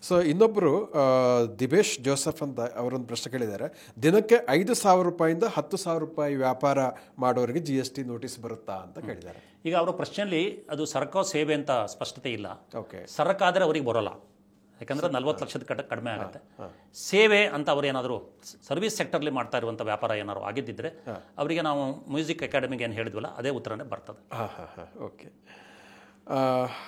ಸೊ ಇನ್ನೊಬ್ಬರು ದಿಬೇಶ್ ಜೋಸಫ್ ಅಂತ ಅವರೊಂದು ಪ್ರಶ್ನೆ ಕೇಳಿದ್ದಾರೆ. ದಿನಕ್ಕೆ 5,000 ರೂಪಾಯಿಂದ 10,000 ರೂಪಾಯಿ ವ್ಯಾಪಾರ ಮಾಡೋರಿಗೆ ಜಿ ಎಸ್ ಟಿ ನೋಟಿಸ್ ಬರುತ್ತಾ ಅಂತ ಕೇಳಿದ್ದಾರೆ. ಈಗ ಅವರ ಪ್ರಶ್ನೆಯಲ್ಲಿ ಅದು ಸರಕು ಸೇವೆ ಅಂತ ಸ್ಪಷ್ಟತೆ ಇಲ್ಲ. ಓಕೆ, ಸರಕಾದರೆ ಅವರಿಗೆ ಬರೋಲ್ಲ, ಯಾಕಂದರೆ 40 ಲಕ್ಷದ ಕಡಿಮೆ ಆಗುತ್ತೆ. ಸೇವೆ ಅಂತ ಅವರು ಏನಾದರೂ ಸರ್ವಿಸ್ ಸೆಕ್ಟರ್ಲಿ ಮಾಡ್ತಾ ಇರುವಂಥ ವ್ಯಾಪಾರ ಏನಾದ್ರು ಆಗಿದ್ದಿದ್ರೆ ಅವರಿಗೆ ನಾವು ಮ್ಯೂಸಿಕ್ ಅಕಾಡೆಮಿಗೆ ಏನು ಹೇಳಿದ್ವಲ್ಲ ಅದೇ ಉತ್ತರನೇ ಬರ್ತದೆ. ಓಕೆ,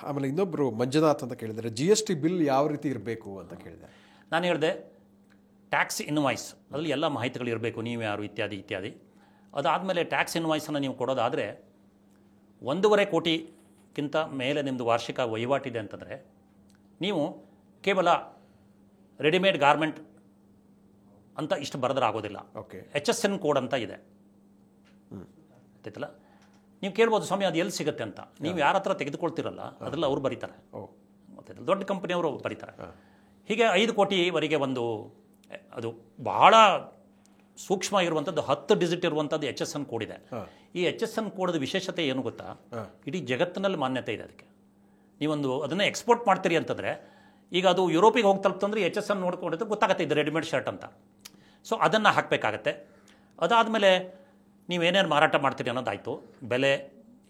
ಆಮೇಲೆ ಇನ್ನೊಬ್ಬರು ಮಂಜುನಾಥ್ ಅಂತ ಕೇಳಿದ್ದಾರೆ, ಜಿ ಎಸ್ ಟಿ ಬಿಲ್ ಯಾವ ರೀತಿ ಇರಬೇಕು ಅಂತ ಕೇಳಿದ್ದಾರೆ. ನಾನು ಹೇಳಿದೆ ಟ್ಯಾಕ್ಸ್ ಇನ್ವಾಯ್ಸ್, ಅದರಲ್ಲಿ ಎಲ್ಲ ಮಾಹಿತಿಗಳು ಇರಬೇಕು, ನೀವು ಯಾರು ಇತ್ಯಾದಿ. ಅದಾದಮೇಲೆ ಟ್ಯಾಕ್ಸ್ ಇನ್ವಾಯ್ಸನ್ನು ನೀವು ಕೊಡೋದಾದರೆ 1.5 ಕೋಟಿಗಿಂತ ಮೇಲೆ ನಿಮ್ಮದು ವಾರ್ಷಿಕ ವಹಿವಾಟಿದೆ ಅಂತಂದರೆ ನೀವು ಕೇವಲ ರೆಡಿಮೇಡ್ ಗಾರ್ಮೆಂಟ್ ಅಂತ ಇಷ್ಟು ಬರೆದ್ರೆ ಆಗೋದಿಲ್ಲ. ಓಕೆ, HSN ಕೋಡ್ ಅಂತ ಇದೆ, ಗೊತ್ತೈತಲ್ಲ. ನೀವು ಕೇಳ್ಬೋದು, ಸ್ವಾಮಿ ಅದು ಎಲ್ಲಿ ಸಿಗುತ್ತೆ ಅಂತ. ನೀವು ಯಾರ ಹತ್ರ ತೆಗೆದುಕೊಳ್ತಿರಲ್ಲ ಅದರಲ್ಲಿ ಅವ್ರು ಬರೀತಾರೆ, ಗೊತ್ತೈತಲ್ಲ, ದೊಡ್ಡ ಕಂಪನಿಯವರು ಬರೀತಾರೆ. ಹೀಗೆ 5 ಕೋಟಿವರೆಗೆ ಒಂದು ಅದು ಬಹಳ ಸೂಕ್ಷ್ಮ ಇರುವಂಥದ್ದು 10 ಡಿಜಿಟ್ ಇರುವಂಥದ್ದು HSN ಕೋಡ್ ಇದೆ. ಈ HSN ಕೋಡ್ದ ವಿಶೇಷತೆ ಏನು ಗೊತ್ತಾ? ಇಡೀ ಜಗತ್ತಿನಲ್ಲಿ ಮಾನ್ಯತೆ ಇದೆ ಅದಕ್ಕೆ. ನೀವೊಂದು ಅದನ್ನೇ ಎಕ್ಸ್ಪೋರ್ಟ್ ಮಾಡ್ತೀರಿ ಅಂತಂದರೆ, ಈಗ ಅದು ಯುರೋಪಿಗೆ ಹೋಗಿ ತಲುಪ್ತಂದ್ರೆ HSN ನೋಡ್ಕೊಂಡಿದ್ರೆ ಗೊತ್ತಾಗುತ್ತೆ ಇದು ರೆಡಿಮೇಡ್ ಶರ್ಟ್ ಅಂತ. ಸೊ ಅದನ್ನು ಹಾಕಬೇಕಾಗತ್ತೆ. ಅದಾದಮೇಲೆ ನೀವೇನೇನು ಮಾರಾಟ ಮಾಡ್ತೀರಿ ಅನ್ನೋದಾಯಿತು, ಬೆಲೆ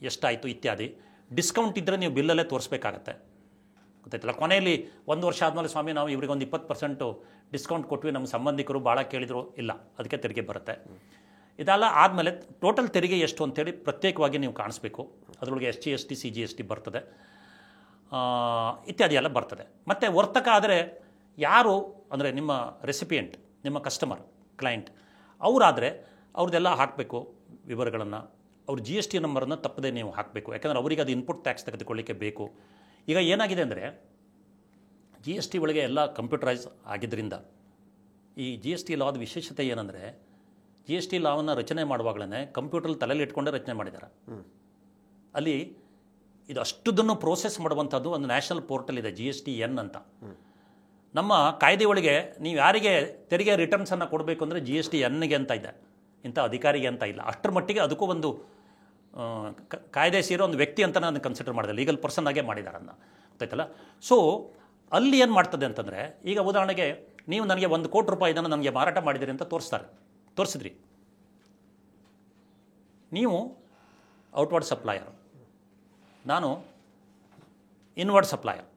ಎಷ್ಟಾಯಿತು ಇತ್ಯಾದಿ. ಡಿಸ್ಕೌಂಟ್ ಇದ್ದರೆ ನೀವು ಬಿಲ್ಲಲ್ಲೇ ತೋರಿಸ್ಬೇಕಾಗತ್ತೆ, ಗೊತ್ತಾಯ್ತಲ್ಲ. ಕೊನೆಯಲ್ಲಿ 1 ವರ್ಷ ಆದಮೇಲೆ ಸ್ವಾಮಿ ನಾವು ಇವರಿಗೆ ಒಂದು 20% ಡಿಸ್ಕೌಂಟ್ ಕೊಟ್ವಿ, ನಮ್ಮ ಸಂಬಂಧಿಕರು ಭಾಳ ಕೇಳಿದರು, ಇಲ್ಲ ಅದಕ್ಕೆ ತೆರಿಗೆ ಬರುತ್ತೆ. ಇದೆಲ್ಲ ಆದಮೇಲೆ ಟೋಟಲ್ ತೆರಿಗೆ ಎಷ್ಟು ಅಂತೇಳಿ ಪ್ರತ್ಯೇಕವಾಗಿ ನೀವು ಕಾಣಿಸ್ಬೇಕು. ಅದರೊಳಗೆ SG ST CGST ಬರ್ತದೆ, ಇತ್ಯಾದಿ ಎಲ್ಲ ಬರ್ತದೆ. ಮತ್ತು ವರ್ತಕ ಆದರೆ ಯಾರು ಅಂದರೆ ನಿಮ್ಮ ರೆಸಿಪಿಯೆಂಟ್, ನಿಮ್ಮ ಕಸ್ಟಮರ್, ಕ್ಲೈಂಟ್ ಅವರಾದರೆ ಅವ್ರದ್ದೆಲ್ಲ ಹಾಕಬೇಕು ವಿವರಗಳನ್ನು. ಅವ್ರ GST ನಂಬರನ್ನು ತಪ್ಪದೆ ನೀವು ಹಾಕಬೇಕು, ಯಾಕಂದರೆ ಅವರಿಗೆ ಅದು ಇನ್ಪುಟ್ ಟ್ಯಾಕ್ಸ್ ತೆಗೆದುಕೊಳ್ಳಿಕ್ಕೆ ಬೇಕು. ಈಗ ಏನಾಗಿದೆ ಅಂದರೆ GST ಒಳಗೆ ಎಲ್ಲ ಕಂಪ್ಯೂಟರೈಸ್ ಆಗಿದ್ದರಿಂದ ಈ GST ಲಾದ ವಿಶೇಷತೆ ಏನಂದರೆ, GST ಲಾವನ್ನು ರಚನೆ ಮಾಡುವಾಗಲೇ ಕಂಪ್ಯೂಟರ್ ತಲೆಯಲ್ಲಿ ಇಟ್ಕೊಂಡೇ ರಚನೆ ಮಾಡಿದ್ದಾರೆ. ಅಲ್ಲಿ ಇದು ಅಷ್ಟುದನ್ನು ಪ್ರೋಸೆಸ್ ಮಾಡುವಂಥದ್ದು ಒಂದು ನ್ಯಾಷನಲ್ ಪೋರ್ಟಲ್ ಇದೆ, GSTN ಅಂತ. ನಮ್ಮ ಕಾಯ್ದೆ ಒಳಗೆ ನೀವು ಯಾರಿಗೆ ತೆರಿಗೆ ರಿಟರ್ನ್ಸನ್ನು ಕೊಡಬೇಕು ಅಂದರೆ GSTNಗೆ ಅಂತ ಇದೆ, ಇಂಥ ಅಧಿಕಾರಿಗೆ ಅಂತ ಇಲ್ಲ. ಅಷ್ಟರ ಮಟ್ಟಿಗೆ ಅದಕ್ಕೂ ಒಂದು ಕಾಯ್ದೆ ಸೇರೋ ಒಂದು ವ್ಯಕ್ತಿ ಅಂತ ನಾನು ಕನ್ಸಿಡರ್ ಮಾಡಿದೆ, ಲೀಗಲ್ ಪರ್ಸನ್ ಆಗೇ ಮಾಡಿದ್ದಾರೆ ಅದನ್ನ, ಗೊತ್ತಾಯ್ತಲ್ಲ. ಸೊ ಅಲ್ಲಿ ಏನು ಮಾಡ್ತದೆ ಅಂತಂದರೆ, ಈಗ ಉದಾಹರಣೆಗೆ ನೀವು ನನಗೆ 1 ಕೋಟಿ ರೂಪಾಯಿ ಇದನ್ನು ನನಗೆ ಮಾರಾಟ ಮಾಡಿದಿರಿ ಅಂತ ತೋರಿಸಿದ್ರಿ. ನೀವು ಔಟ್ವರ್ಡ್ ಸಪ್ಲೈಯರ್, ನಾನು ಇನ್ವರ್ಡ್ ಸಪ್ಲೈಯರ್,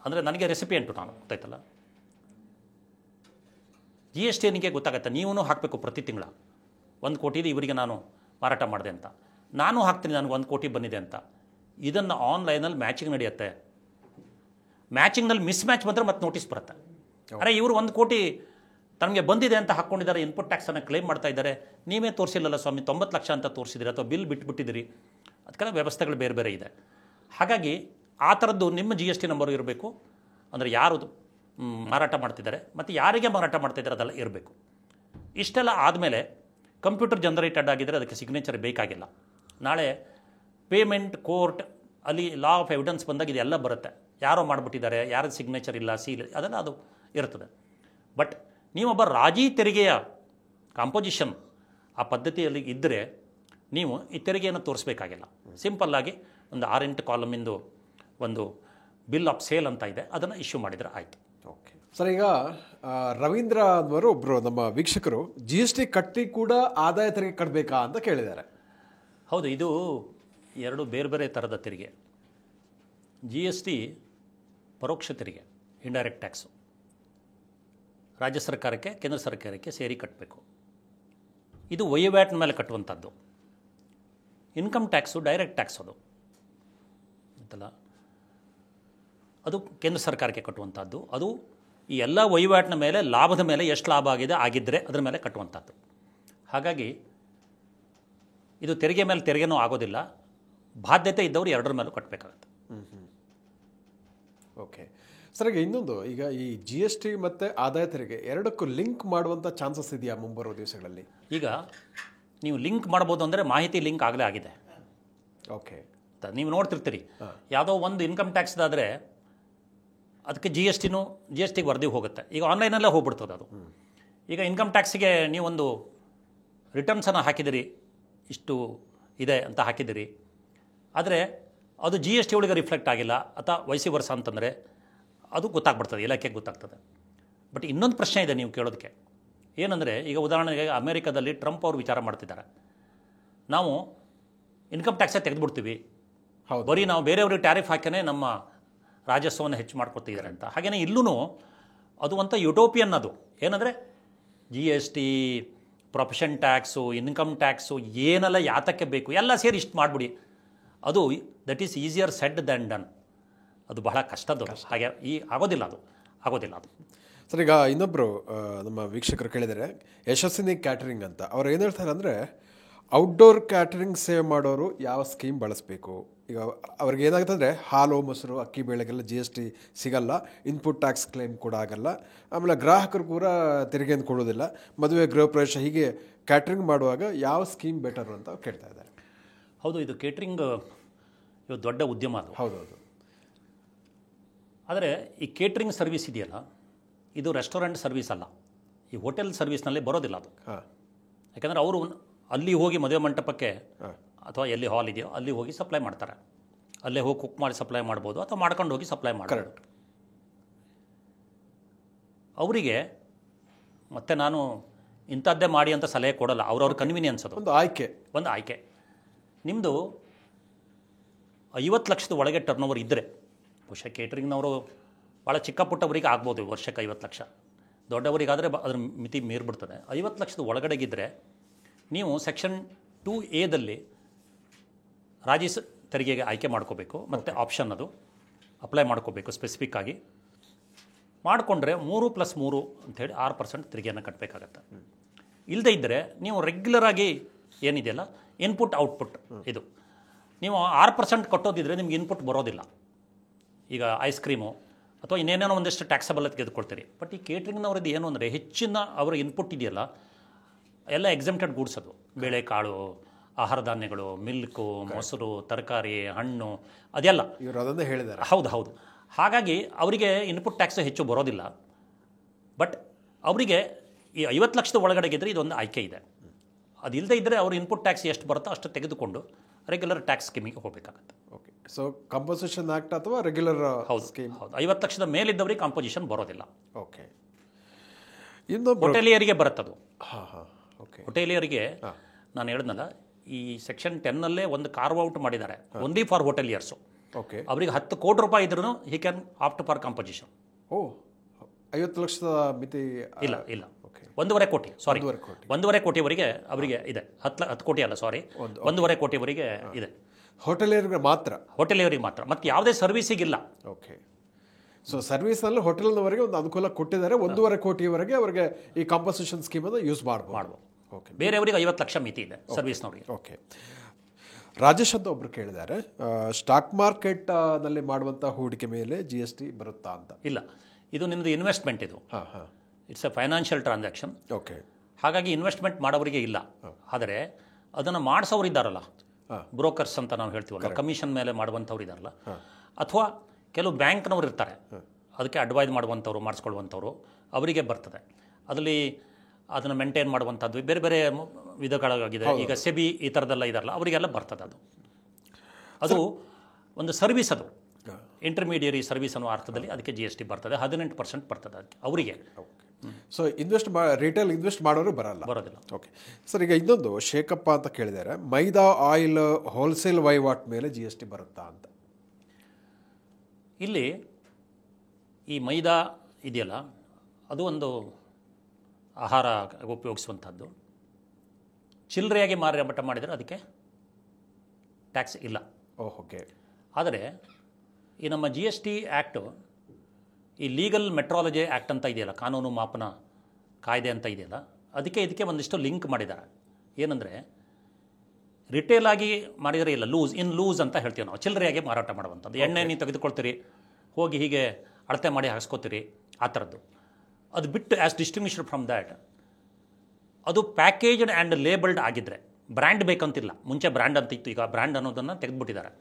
ಅಂದರೆ ನನಗೆ ರೆಸಿಪಿಯೆಂಟು ನಾನು, ಗೊತ್ತಾಯ್ತಲ್ಲ. GSTನಿಗೆ ಗೊತ್ತಾಗುತ್ತೆ, ನೀವೂ ಹಾಕಬೇಕು ಪ್ರತಿ ತಿಂಗಳ 1 ಕೋಟಿದು ಇವರಿಗೆ ನಾನು ಮಾರಾಟ ಮಾಡಿದೆ ಅಂತ, ನಾನು ಹಾಕ್ತೀನಿ ನನಗೆ 1 ಕೋಟಿ ಬಂದಿದೆ ಅಂತ. ಇದನ್ನು ಆನ್ಲೈನಲ್ಲಿ ಮ್ಯಾಚಿಂಗ್ ನಡೆಯುತ್ತೆ. ಮ್ಯಾಚಿಂಗ್ನಲ್ಲಿ ಮಿಸ್ ಮ್ಯಾಚ್ ಬಂದರೆ ಮತ್ತೆ ನೋಟಿಸ್ ಬರುತ್ತೆ. ಅರೆ ಇವರು 1 ಕೋಟಿ ತನಗೆ ಬಂದಿದೆ ಅಂತ ಹಾಕ್ಕೊಂಡಿದ್ದಾರೆ, ಇನ್ಪುಟ್ ಟ್ಯಾಕ್ಸನ್ನು ಕ್ಲೇಮ್ ಮಾಡ್ತಾ ಇದ್ದಾರೆ, ನೀವೇ ತೋರಿಸಿಲ್ಲಲ್ಲ ಸ್ವಾಮಿ, 90 ಲಕ್ಷ ಅಂತ ತೋರಿಸಿದಿರಿ ಅಥವಾ ಬಿಲ್ ಬಿಟ್ಬಿಟ್ಟಿದ್ದೀರಿ. ಅದಕ್ಕೆಲ್ಲ ವ್ಯವಸ್ಥೆಗಳು ಬೇರೆ ಬೇರೆ ಇದೆ. ಹಾಗಾಗಿ ಆ ಥರದ್ದು ನಿಮ್ಮ GST ನಂಬರು ಇರಬೇಕು, ಅಂದರೆ ಯಾರು ಮಾರಾಟ ಮಾಡ್ತಿದ್ದಾರೆ ಮತ್ತು ಯಾರಿಗೆ ಮಾರಾಟ ಮಾಡ್ತಿದ್ದಾರೆ ಅದೆಲ್ಲ ಇರಬೇಕು. ಇಷ್ಟೆಲ್ಲ ಆದಮೇಲೆ ಕಂಪ್ಯೂಟರ್ ಜನರೇಟೆಡ್ ಆಗಿದ್ದರೆ ಅದಕ್ಕೆ ಸಿಗ್ನೇಚರ್ ಬೇಕಾಗಿಲ್ಲ. ನಾಳೆ ಪೇಮೆಂಟ್ ಕೋರ್ಟ್ ಅಲ್ಲಿ ಲಾ ಆಫ್ ಎವಿಡೆನ್ಸ್ ಬಂದಾಗ ಇದೆಲ್ಲ ಬರುತ್ತೆ, ಯಾರೋ ಮಾಡಿಬಿಟ್ಟಿದ್ದಾರೆ, ಯಾರ ಸಿಗ್ನೇಚರ್ ಇಲ್ಲ, ಸೀಲ್, ಅದೆಲ್ಲ ಅದು ಇರ್ತದೆ. ಬಟ್ ನೀವೊಬ್ಬ ರಾಜಿ ತೆರಿಗೆಯ ಕಾಂಪೋಸಿಷನ್ ಆ ಪದ್ಧತಿಯಲ್ಲಿ ಇದ್ದರೆ ನೀವು ಈ ತೆರಿಗೆಯನ್ನು ತೋರಿಸಬೇಕಾಗಿಲ್ಲ. ಸಿಂಪಲ್ಲಾಗಿ ಒಂದು 6-8 ಕಾಲಮಿಂದು ಒಂದು ಬಿಲ್ ಆಫ್ ಸೇಲ್ ಅಂತ ಇದೆ, ಅದನ್ನು ಇಶ್ಯೂ ಮಾಡಿದರೆ ಆಯಿತು. ಓಕೆ ಸರ್, ಈಗ ರವೀಂದ್ರ ಅನ್ನೋರು ಒಬ್ಬರು ನಮ್ಮ ವೀಕ್ಷಕರು GST ಕಟ್ಟಿ ಕೂಡ ಆದಾಯ ತೆರಿಗೆ ಕಟ್ಟಬೇಕಾ ಅಂತ ಕೇಳಿದ್ದಾರೆ. ಹೌದು, ಇದು ಎರಡು ಬೇರೆ ಬೇರೆ ಥರದ ತೆರಿಗೆ. GST ಪರೋಕ್ಷ ತೆರಿಗೆ, ಇಂಡೈರೆಕ್ಟ್ ಟ್ಯಾಕ್ಸು, ರಾಜ್ಯ ಸರ್ಕಾರಕ್ಕೆ ಕೇಂದ್ರ ಸರ್ಕಾರಕ್ಕೆ ಸೇರಿ ಕಟ್ಟಬೇಕು. ಇದು ವಹಿವಾಟಿನ ಮೇಲೆ ಕಟ್ಟುವಂಥದ್ದು. ಇನ್ಕಮ್ ಟ್ಯಾಕ್ಸು ಡೈರೆಕ್ಟ್ ಟ್ಯಾಕ್ಸ್, ಅದು ಅಂತಲ್ಲ, ಅದು ಕೇಂದ್ರ ಸರ್ಕಾರಕ್ಕೆ ಕಟ್ಟುವಂಥದ್ದು. ಅದು ಈ ಎಲ್ಲ ವಹಿವಾಟಿನ ಮೇಲೆ, ಲಾಭದ ಮೇಲೆ ಎಷ್ಟು ಲಾಭ ಆಗಿದೆ ಆಗಿದ್ದರೆ ಅದರ ಮೇಲೆ ಕಟ್ಟುವಂಥದ್ದು. ಹಾಗಾಗಿ ಇದು ತೆರಿಗೆ ಮೇಲೆ ತೆರಿಗೆನೂ ಆಗೋದಿಲ್ಲ, ಬಾಧ್ಯತೆ ಇದ್ದವರು ಎರಡರ ಮೇಲೂ ಕಟ್ಟಬೇಕಾಗತ್ತೆ. ಓಕೆ ಸರ್, ಈಗ ಇನ್ನೊಂದು, ಈಗ ಈ GST ಮತ್ತು ಆದಾಯ ತೆರಿಗೆ ಎರಡಕ್ಕೂ ಲಿಂಕ್ ಮಾಡುವಂಥ ಚಾನ್ಸಸ್ ಇದೆಯಾ ಮುಂಬರುವ ದಿವಸಗಳಲ್ಲಿ? ಈಗ ನೀವು ಲಿಂಕ್ ಮಾಡ್ಬೋದು ಅಂದರೆ ಮಾಹಿತಿ ಲಿಂಕ್ ಆಗಲೇ ಆಗಿದೆ. ಓಕೆ, ನೀವು ನೋಡ್ತಿರ್ತೀರಿ, ಯಾವುದೋ ಒಂದು ಇನ್ಕಮ್ ಟ್ಯಾಕ್ಸ್ದಾದರೆ ಅದಕ್ಕೆ GSTಗೆ ವರದಿ ಹೋಗುತ್ತೆ. ಈಗ ಆನ್ಲೈನಲ್ಲೇ ಹೋಗ್ಬಿಡ್ತದೆ ಅದು. ಈಗ ಇನ್ಕಮ್ ಟ್ಯಾಕ್ಸಿಗೆ ನೀವೊಂದು ರಿಟರ್ನ್ಸನ್ನು ಹಾಕಿದಿರಿ, ಇಷ್ಟು ಇದೆ ಅಂತ ಹಾಕಿದಿರಿ, ಆದರೆ ಅದು GST ಒಳಗೆ ರಿಫ್ಲೆಕ್ಟ್ ಆಗಿಲ್ಲ ಅಥವಾ ವೈಸಿ ವರ್ಷ ಅಂತಂದರೆ ಅದು ಗೊತ್ತಾಗ್ಬಿಡ್ತದೆ, ಇಲಾಖೆಗೆ ಗೊತ್ತಾಗ್ತದೆ. ಬಟ್ ಇನ್ನೊಂದು ಪ್ರಶ್ನೆ ಇದೆ ನೀವು ಕೇಳೋದಕ್ಕೆ, ಏನಂದರೆ ಈಗ ಉದಾಹರಣೆಗೆ ಅಮೇರಿಕಾದಲ್ಲಿ ಟ್ರಂಪ್ ಅವರು ವಿಚಾರ ಮಾಡ್ತಿದ್ದಾರೆ, ನಾವು ಇನ್ಕಮ್ ಟ್ಯಾಕ್ಸೇ ತೆಗೆದುಬಿಡ್ತೀವಿ, ಬರೀ ನಾವು ಬೇರೆಯವ್ರಿಗೆ ಟ್ಯಾರಿಫ್ ಹಾಕಿನೇ ನಮ್ಮ ರಾಜಸ್ವವನ್ನು ಹೆಚ್ಚು ಮಾಡ್ಕೊತಿದ್ದಾರೆ ಅಂತ. ಹಾಗೆಯೇ ಇಲ್ಲೂ ಅದು ಅಂತ ಯುಟೋಪಿಯನ್, ಅದು ಏನಂದರೆ GST, profession tax, income tax ಏನೆಲ್ಲ ಯಾತಕ್ಕೆ ಬೇಕು ಎಲ್ಲ ಸೇರಿ ಇಷ್ಟು ಮಾಡಿಬಿಡಿ, ಅದು that is easier shed than done. ಅದು ಬಹಳ ಕಷ್ಟದ್ದು. ಹಾಗೆ ಆಗೋದಿಲ್ಲ ಅದು. ಸರ್, ಈಗ ಇನ್ನೊಬ್ಬರು ನಮ್ಮ ವೀಕ್ಷಕರು ಕೇಳಿದರೆ ಯಶಸ್ವಿನಿ ಕ್ಯಾಟರಿಂಗ್ ಅಂತ, ಅವ್ರು ಏನು ಹೇಳ್ತಾರೆ ಅಂದರೆ, ಔಟ್ಡೋರ್ ಕ್ಯಾಟರಿಂಗ್ ಸೇವ್ ಮಾಡೋರು ಯಾವ ಸ್ಕೀಮ್ ಬಳಸಬೇಕು? ಈಗ ಅವ್ರಿಗೆ ಏನಾಗುತ್ತೆ ಅಂದರೆ, ಹಾಲು, ಮೊಸರು, ಅಕ್ಕಿ, ಬೇಳೆಗೆಲ್ಲ GST ಸಿಗಲ್ಲ, ಇನ್ಪುಟ್ ಟ್ಯಾಕ್ಸ್ ಕ್ಲೇಮ್ ಕೂಡ ಆಗಲ್ಲ, ಆಮೇಲೆ ಗ್ರಾಹಕರು ಕೂಡ ತೆರಿಗೆಯನ್ನು ಕೊಡೋದಿಲ್ಲ, ಮದುವೆ, ಗೃಹ ಪ್ರವೇಶ, ಹೀಗೆ ಕ್ಯಾಟ್ರಿಂಗ್ ಮಾಡುವಾಗ ಯಾವ ಸ್ಕೀಮ್ ಬೆಟರು ಅಂತ ಕೇಳ್ತಾ ಇದ್ದಾರೆ. ಹೌದು, ಇದು ಕೇಟ್ರಿಂಗ್ ಇದು ದೊಡ್ಡ ಉದ್ಯಮ ಅದು. ಹೌದೌದು. ಆದರೆ ಈ ಕೇಟ್ರಿಂಗ್ ಸರ್ವಿಸ್ ಇದೆಯಲ್ಲ, ಇದು ರೆಸ್ಟೋರೆಂಟ್ ಸರ್ವಿಸ್ ಅಲ್ಲ, ಈ ಹೋಟೆಲ್ ಸರ್ವಿಸ್ನಲ್ಲಿ ಬರೋದಿಲ್ಲ ಅದು. ಯಾಕಂದರೆ ಅವರು ಅಲ್ಲಿ ಹೋಗಿ ಮದುವೆ ಮಂಟಪಕ್ಕೆ ಅಥವಾ ಎಲ್ಲಿ ಹಾಲ್ ಇದೆಯೋ ಅಲ್ಲಿ ಹೋಗಿ ಸಪ್ಲೈ ಮಾಡ್ತಾರೆ, ಅಲ್ಲೇ ಹೋಗಿ ಕುಕ್ ಮಾಡಿ ಸಪ್ಲೈ ಮಾಡ್ಬೋದು ಅಥವಾ ಮಾಡ್ಕೊಂಡು ಹೋಗಿ ಸಪ್ಲೈ ಮಾಡ್ತಾರೆ. ಅವರಿಗೆ ಮತ್ತೆ ನಾನು ಇಂಥದ್ದೇ ಮಾಡಿ ಅಂತ ಸಲಹೆ ಕೊಡಲ್ಲ, ಅವ್ರವ್ರ ಕನ್ವೀನಿಯನ್ಸ್, ಅದು ಒಂದು ಆಯ್ಕೆ. ನಿಮ್ಮದು 50 ಲಕ್ಷದ ಒಳಗೆ ಟರ್ನ್ ಓವರ್ ಇದ್ದರೆ, ಬಹುಶಃ ಕೇಟ್ರಿಂಗ್ನವರು ಭಾಳ ಚಿಕ್ಕ ಪುಟ್ಟವರಿಗೆ ಆಗ್ಬೋದು ವರ್ಷಕ್ಕೆ 50 ಲಕ್ಷ, ದೊಡ್ಡವರಿಗಾದರೆ ಅದ್ರ ಮಿತಿ ಮೀರ್ಬಿಡ್ತದೆ. 50 ಲಕ್ಷದ ಒಳಗಡೆಗಿದ್ದರೆ ನೀವು ಸೆಕ್ಷನ್ 2A ರಾಜ್ಯ ತೆರಿಗೆಗೆ ಆಯ್ಕೆ ಮಾಡ್ಕೋಬೇಕು, ಮತ್ತು ಆಪ್ಷನ್ ಅದು ಅಪ್ಲೈ ಮಾಡ್ಕೋಬೇಕು ಸ್ಪೆಸಿಫಿಕ್ ಆಗಿ. ಮಾಡಿಕೊಂಡ್ರೆ 3+3 ಅಂಥೇಳಿ 6% ತೆರಿಗೆಯನ್ನು ಕಟ್ಟಬೇಕಾಗತ್ತೆ. ಇಲ್ಲದೇ ಇದ್ದರೆ ನೀವು ರೆಗ್ಯುಲರಾಗಿ ಏನಿದೆಯಲ್ಲ ಇನ್ಪುಟ್ ಔಟ್ಪುಟ್, ಇದು ನೀವು 6% ಕಟ್ಟೋದಿದ್ರೆ ನಿಮ್ಗೆ ಇನ್ಪುಟ್ ಬರೋದಿಲ್ಲ. ಈಗ ಐಸ್ ಕ್ರೀಮು ಅಥವಾ ಇನ್ನೇನೇನೋ ಒಂದಿಷ್ಟು ಟ್ಯಾಕ್ಸಬಲ್ ತೆಗೆದುಕೊಳ್ತೀರಿ. ಬಟ್ ಈ ಕೇಟ್ರಿಂಗ್ನವ್ರದ್ದು ಏನು ಅಂದರೆ, ಹೆಚ್ಚಿನ ಅವರ ಇನ್ಪುಟ್ ಇದೆಯಲ್ಲ ಎಲ್ಲ ಎಕ್ಸೆಂಪ್ಟೆಡ್ ಗೂಡ್ಸ್, ಅದು ಬೇಳೆಕಾಳು, ಆಹಾರ ಧಾನ್ಯಗಳು, ಮಿಲ್ಕು, ಮೊಸರು, ತರಕಾರಿ, ಹಣ್ಣು, ಅದೆಲ್ಲ ಇವರು ಅದನ್ನೇ ಹೇಳಿದ್ದಾರೆ. ಹೌದು. ಹಾಗಾಗಿ ಅವರಿಗೆ ಇನ್ಪುಟ್ ಟ್ಯಾಕ್ಸ್ ಹೆಚ್ಚು ಬರೋದಿಲ್ಲ. ಬಟ್ ಅವರಿಗೆ ಈ 50 ಲಕ್ಷದ ಒಳಗಡೆಗಿದ್ರೆ ಇದೊಂದು ಆಯ್ಕೆ ಇದೆ. ಅದು ಇಲ್ಲದೇ ಇದ್ದರೆ ಅವರು ಇನ್ಪುಟ್ ಟ್ಯಾಕ್ಸ್ ಎಷ್ಟು ಬರುತ್ತೋ ಅಷ್ಟು ತೆಗೆದುಕೊಂಡು ರೆಗ್ಯುಲರ್ ಟ್ಯಾಕ್ಸ್ ಸ್ಕೀಮಿಗೆ ಹೋಗಬೇಕಾಗತ್ತೆ. ಓಕೆ, ಸೊ ಕಂಪೋಸಿಷನ್ ಆ್ಯಕ್ಟ್ ಅಥವಾ ರೆಗ್ಯುಲರ್ ಸ್ಕೀಮ್? ಹೌದು, 50 ಲಕ್ಷದ ಮೇಲಿದ್ದವರಿಗೆ ಕಾಂಪೋಸಿಷನ್ ಬರೋದಿಲ್ಲ. ಓಕೆ, ಇನ್ನೊಬ್ಬ ಹೋಟೆಲಿಯರಿಗೆ ಬರುತ್ತದು. ಓಕೆ, ಹೋಟೆಲಿಯರಿಗೆ ನಾನು ಹೇಳಿದ್ನಲ್ಲ, ಈ ಸೆಕ್ಷನ್ 10ನಲ್ಲೇ ಒಂದು ಕಾರ್ವ್ ಔಟ್ ಮಾಡಿದ್ದಾರೆ, ಓನ್ಲಿ ಫಾರ್ ಹೋಟೆಲಿಯರ್ಸು. ಓಕೆ, ಅವರಿಗೆ 10 ಕೋಟಿ ರೂಪಾಯಿ ಇದ್ರೂ he can opt for composition. 50 ಲಕ್ಷದ ಮಿತಿ ಇಲ್ಲ. 1.5 ಕೋಟಿ, ಸಾರಿ, 1.5 ಕೋಟಿವರೆಗೆ ಅವರಿಗೆ ಇದೆ. 10 ಕೋಟಿ ಅಲ್ಲ, ಸಾರಿ, 1.5 ಕೋಟಿವರೆಗೆ ಇದೆ. ಹೋಟೆಲಿಯರಿಗೆ ಮಾತ್ರ, ಮತ್ತು ಯಾವುದೇ ಸರ್ವಿಸಿಗಿಲ್ಲ. ಓಕೆ, ಸೊ ಸರ್ವಿಸ್ನಲ್ಲಿ ಹೋಟೆಲ್ನವರೆಗೆ ಒಂದು ಅನುಕೂಲ ಕೊಟ್ಟಿದ್ದಾರೆ. 1.5 ಕೋಟಿವರೆಗೆ ಅವರಿಗೆ ಈ ಕಾಂಪೋಸಿಷನ್ ಸ್ಕೀಮನ್ನು ಯೂಸ್ ಮಾಡ್ಬೋದು. ಓಕೆ, ಬೇರೆಯವರಿಗೆ 50 ಲಕ್ಷ ಮಿತಿ ಇದೆ ಸರ್ವಿಸ್ನವರಿಗೆ. ಓಕೆ, ರಾಜೇಶ್ ಅಂತ ಒಬ್ರು ಕೇಳಿದ್ದಾರೆ, ಸ್ಟಾಕ್ ಮಾರ್ಕೆಟ್ನಲ್ಲಿ ಮಾಡುವಂಥ ಹೂಡಿಕೆ ಮೇಲೆ GST ಬರುತ್ತಾ ಅಂತ. ಇಲ್ಲ, ಇದು ನಿಮ್ಮದು ಇನ್ವೆಸ್ಟ್ಮೆಂಟ್, ಇದು it's A financial transaction. Okay, ಹಾಗಾಗಿ ಇನ್ವೆಸ್ಟ್ಮೆಂಟ್ ಮಾಡೋರಿಗೆ ಇಲ್ಲ. ಆದರೆ ಅದನ್ನು ಮಾಡಿಸೋರು ಇದ್ದಾರಲ್ಲ, ಬ್ರೋಕರ್ಸ್ ಅಂತ ನಾವು ಹೇಳ್ತೀವಲ್ಲ, ಕಮಿಷನ್ ಮೇಲೆ ಮಾಡುವಂಥವ್ರು ಇದ್ದಾರಲ್ಲ, ಅಥವಾ ಕೆಲವು ಬ್ಯಾಂಕ್ನವ್ರು ಇರ್ತಾರೆ, ಅದಕ್ಕೆ ಅಡ್ವೈಸ್ ಮಾಡುವಂಥವ್ರು, ಮಾಡಿಸ್ಕೊಳ್ಳುವಂಥವ್ರು, ಅವರಿಗೆ ಬರ್ತದೆ. ಅದರಲ್ಲಿ ಅದನ್ನು ಮೇಂಟೈನ್ ಮಾಡುವಂಥದ್ದು ಬೇರೆ ಬೇರೆ ವಿಧಗಳಾಗಿದೆ. ಈಗ ಸೆಬಿ ಈ ಥರದ್ದೆಲ್ಲ ಇದಾರಲ್ಲ ಅವರಿಗೆಲ್ಲ ಬರ್ತದೆ ಅದು ಒಂದು ಸರ್ವಿಸ್, ಅದು ಇಂಟರ್ಮೀಡಿಯರಿ ಸರ್ವಿಸ್ ಅನ್ನೋ ಅರ್ಥದಲ್ಲಿ ಅದಕ್ಕೆ GST ಬರ್ತದೆ. 18% ಬರ್ತದೆ ಅದಕ್ಕೆ ಅವರಿಗೆ. ಸೊ ರಿಟೇಲ್ ಇನ್ವೆಸ್ಟ್ ಮಾಡೋರು ಬರೋದಿಲ್ಲ. ಓಕೆ ಸರ್, ಈಗ ಇನ್ನೊಂದು ಶೇಖಪ್ಪ ಅಂತ ಕೇಳಿದ್ದಾರೆ, ಮೈದಾ ಆಯಿಲ್ ಹೋಲ್ಸೇಲ್ ವಹಿವಾಟ್ ಮೇಲೆ GST ಬರುತ್ತಾ ಅಂತ. ಇಲ್ಲಿ ಈ ಮೈದಾ ಇದೆಯಲ್ಲ, ಅದು ಒಂದು ಆಹಾರ ಉಪಯೋಗಿಸುವಂಥದ್ದು. ಚಿಲ್ಲರೆಯಾಗಿ ಮಾರಾಟ ಮಾಡಿದರೆ ಅದಕ್ಕೆ ಟ್ಯಾಕ್ಸ್ ಇಲ್ಲ. ಓಕೆ. ಆದರೆ ಈ ನಮ್ಮ GST ಆ್ಯಕ್ಟು, ಈ ಲೀಗಲ್ ಮೆಟ್ರಾಲಜಿ ಆ್ಯಕ್ಟ್ ಅಂತ ಇದೆಯಲ್ಲ, ಕಾನೂನು ಮಾಪನ ಕಾಯ್ದೆ ಅಂತ ಇದೆಯಲ್ಲ, ಇದಕ್ಕೆ ಒಂದಿಷ್ಟು ಲಿಂಕ್ ಮಾಡಿದ್ದಾರೆ. ಏನಂದರೆ ರಿಟೇಲ್ ಆಗಿ ಮಾಡಿದರೆ ಇಲ್ಲ, ಲೂಸ್ ಅಂತ ಹೇಳ್ತೀವಿ ನಾವು, ಚಿಲ್ಲರೆಯಾಗಿ ಮಾರಾಟ ಮಾಡುವಂಥದ್ದು. ಎಣ್ಣೆ ನೀವು ತೆಗೆದುಕೊಳ್ತೀರಿ, ಹೋಗಿ ಹೀಗೆ ಅಳತೆ ಮಾಡಿ ಹಾಕ್ಸ್ಕೊತೀರಿ, ಆ ಥರದ್ದು. ಅದು ಬಿಟ್ಟು ಆ್ಯಸ್ ಡಿಸ್ಟಿಂಗ್ವಿಶ್ಡ್ ಫ್ರಮ್ ದ್ಯಾಟ್, ಅದು ಪ್ಯಾಕೇಜ್ಡ್ ಆ್ಯಂಡ್ ಲೇಬಲ್ಡ್ ಆಗಿದ್ದರೆ, ಬ್ರ್ಯಾಂಡ್ ಬೇಕಂತಿಲ್ಲ. ಮುಂಚೆ ಬ್ರ್ಯಾಂಡ್ ಅಂತ ಇತ್ತು, ಈಗ ಬ್ರ್ಯಾಂಡ್ ಅನ್ನೋದನ್ನು ತೆಗೆದುಬಿಟ್ಟಿದ್ದಾರೆ.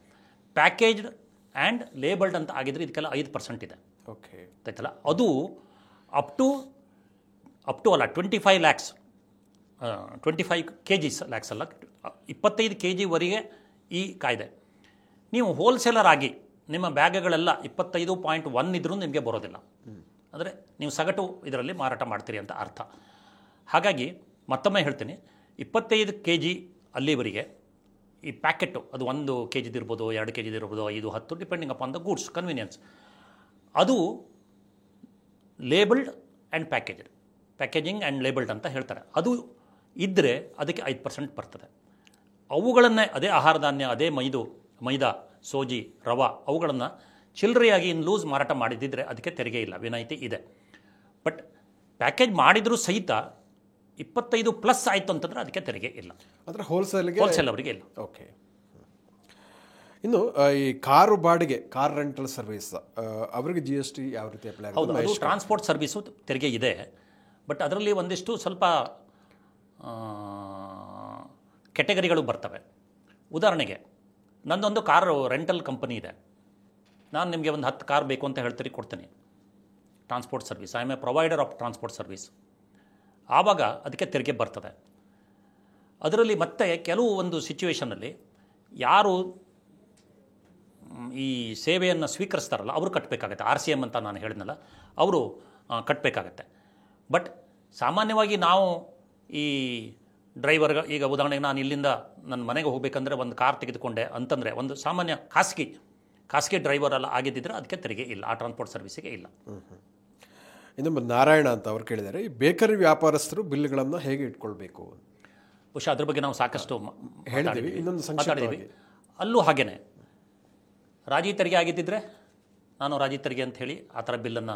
ಪ್ಯಾಕೇಜ್ಡ್ ಆ್ಯಂಡ್ ಲೇಬಲ್ಡ್ ಅಂತ ಆಗಿದ್ರೆ ಇದಕ್ಕೆಲ್ಲ 5% ಇದೆ. ಓಕೆ, ಆಯ್ತಲ್ಲ. ಅದು ಅಪ್ ಟು ಅಲ್ಲ 25 lakhs, 25 kgs ಲ್ಯಾಕ್ಸ್ ಅಲ್ಲ, 25 kgವರೆಗೆ ಈ ಕಾಯ್ದೆ. ನೀವು ಹೋಲ್ಸೇಲರ್ ಆಗಿ ನಿಮ್ಮ ಬ್ಯಾಗ್ಗಳೆಲ್ಲ 25.1 ಇದ್ರೂ ನಿಮಗೆ ಬರೋದಿಲ್ಲ. ಅಂದರೆ ನೀವು ಸಗಟು ಇದರಲ್ಲಿ ಮಾರಾಟ ಮಾಡ್ತೀರಿ ಅಂತ ಅರ್ಥ. ಹಾಗಾಗಿ ಮತ್ತೊಮ್ಮೆ ಹೇಳ್ತೀನಿ, 25 kg ಅಲ್ಲಿವರೆಗೆ ಈ ಪ್ಯಾಕೆಟು, ಅದು 1 kg ಇರ್ಬೋದು, 2 kg ಇರ್ಬೋದು, 5, 10 depending upon the goods convenience, ಅದು labelled and packaging and labelled ಅಂತ ಹೇಳ್ತಾರೆ. ಅದು ಇದ್ದರೆ ಅದಕ್ಕೆ 5% ಬರ್ತದೆ. ಅವುಗಳನ್ನೇ, ಅದೇ ಆಹಾರ ಧಾನ್ಯ, ಅದೇ ಮೈದಾ, ಸೋಜಿ, ರವಾ, ಅವುಗಳನ್ನು ಚಿಲ್ಲರೆಯಾಗಿ ಲೂಸ್ ಮಾರಾಟ ಮಾಡಿದ್ದಿದ್ರೆ ಅದಕ್ಕೆ ತೆರಿಗೆ ಇಲ್ಲ, ವಿನಾಯಿತಿ ಇದೆ. ಬಟ್ ಪ್ಯಾಕೇಜ್ ಮಾಡಿದರೂ ಸಹಿತ 25+ ಆಯಿತು ಅಂತಂದರೆ ಅದಕ್ಕೆ ತೆರಿಗೆ ಇಲ್ಲ. ಅಂದರೆ ಹೋಲ್ಸೇಲ್ ಅವರಿಗೆ ಇಲ್ಲ. ಓಕೆ. ಇನ್ನು ಈ ಕಾರು ಬಾಡಿಗೆ, ಕಾರ್ ರೆಂಟಲ್ ಸರ್ವಿಸ್, ಅವರಿಗೆ GST ಯಾವ ರೀತಿ ಅಪ್ಲೈ ಆಗುತ್ತೆ? ಹೌದು, ಅದು ಟ್ರಾನ್ಸ್ಪೋರ್ಟ್ ಸರ್ವಿಸು ತೆರಿಗೆ ಇದೆ. ಬಟ್ ಅದರಲ್ಲಿ ಒಂದಿಷ್ಟು ಸ್ವಲ್ಪ ಕೆಟಗರಿಗಳು ಬರ್ತವೆ. ಉದಾಹರಣೆಗೆ, ನನ್ನೊಂದು ಕಾರು ರೆಂಟಲ್ ಕಂಪನಿ ಇದೆ. ನಾನು ನಿಮಗೆ ಒಂದು 10 ಕಾರ್ ಬೇಕು ಅಂತ ಹೇಳ್ತೀರಿ, ಕೊಡ್ತೀನಿ. Transport service, I am A provider of transport service. ಆವಾಗ ಅದಕ್ಕೆ ತೆರಿಗೆ ಬರ್ತದೆ. ಅದರಲ್ಲಿ ಮತ್ತೆ ಕೆಲವು ಒಂದು ಸಿಚುವೇಷನಲ್ಲಿ ಯಾರು ಈ ಸೇವೆಯನ್ನು ಸ್ವೀಕರಿಸ್ತಾರಲ್ಲ ಅವರು ಕಟ್ಟಬೇಕಾಗತ್ತೆ. RCM ಅಂತ ನಾನು ಹೇಳಿದ್ನಲ್ಲ, ಅವರು ಕಟ್ಟಬೇಕಾಗತ್ತೆ. ಬಟ್ ಸಾಮಾನ್ಯವಾಗಿ ನಾವು ಈ ಡ್ರೈವರ್ಗೆ, ಈಗ ಉದಾಹರಣೆಗೆ ನಾನು ಇಲ್ಲಿಂದ ನನ್ನ ಮನೆಗೆ ಹೋಗಬೇಕಂದ್ರೆ ಒಂದು ಕಾರ್ ತೆಗೆದುಕೊಂಡೆ ಅಂತಂದರೆ, ಒಂದು ಸಾಮಾನ್ಯ ಖಾಸಗಿ ಡ್ರೈವರ್ ಎಲ್ಲ ಆಗಿದ್ದಿದ್ರೆ ಅದಕ್ಕೆ ತೆರಿಗೆ ಇಲ್ಲ, ಆ ಟ್ರಾನ್ಸ್ಪೋರ್ಟ್ ಸರ್ವಿಸಿಗೆ ಇಲ್ಲ. ಇನ್ನು ನಾರಾಯಣ ಅಂತ ಅವ್ರು ಕೇಳಿದ್ದಾರೆ, ಈ ಬೇಕರಿ ವ್ಯಾಪಾರಸ್ಥರು ಬಿಲ್ಗಳನ್ನು ಹೇಗೆ ಇಟ್ಕೊಳ್ಬೇಕು? ಬಹುಶಃ ಅದ್ರ ಬಗ್ಗೆ ನಾವು ಸಾಕಷ್ಟು ಹೇಳಿದ್ದೀವಿ, ಇನ್ನೊಂದು ಮಾತಾಡಿದ್ದೀವಿ. ಅಲ್ಲೂ ಹಾಗೇನೆ ರಾಜಿ ತೆರಿಗೆ ಆಗಿದ್ದಿದ್ರೆ ನಾನು ರಾಜಿ ತೆರಿಗೆ ಅಂತ ಹೇಳಿ ಆ ಥರ ಬಿಲ್ಲನ್ನು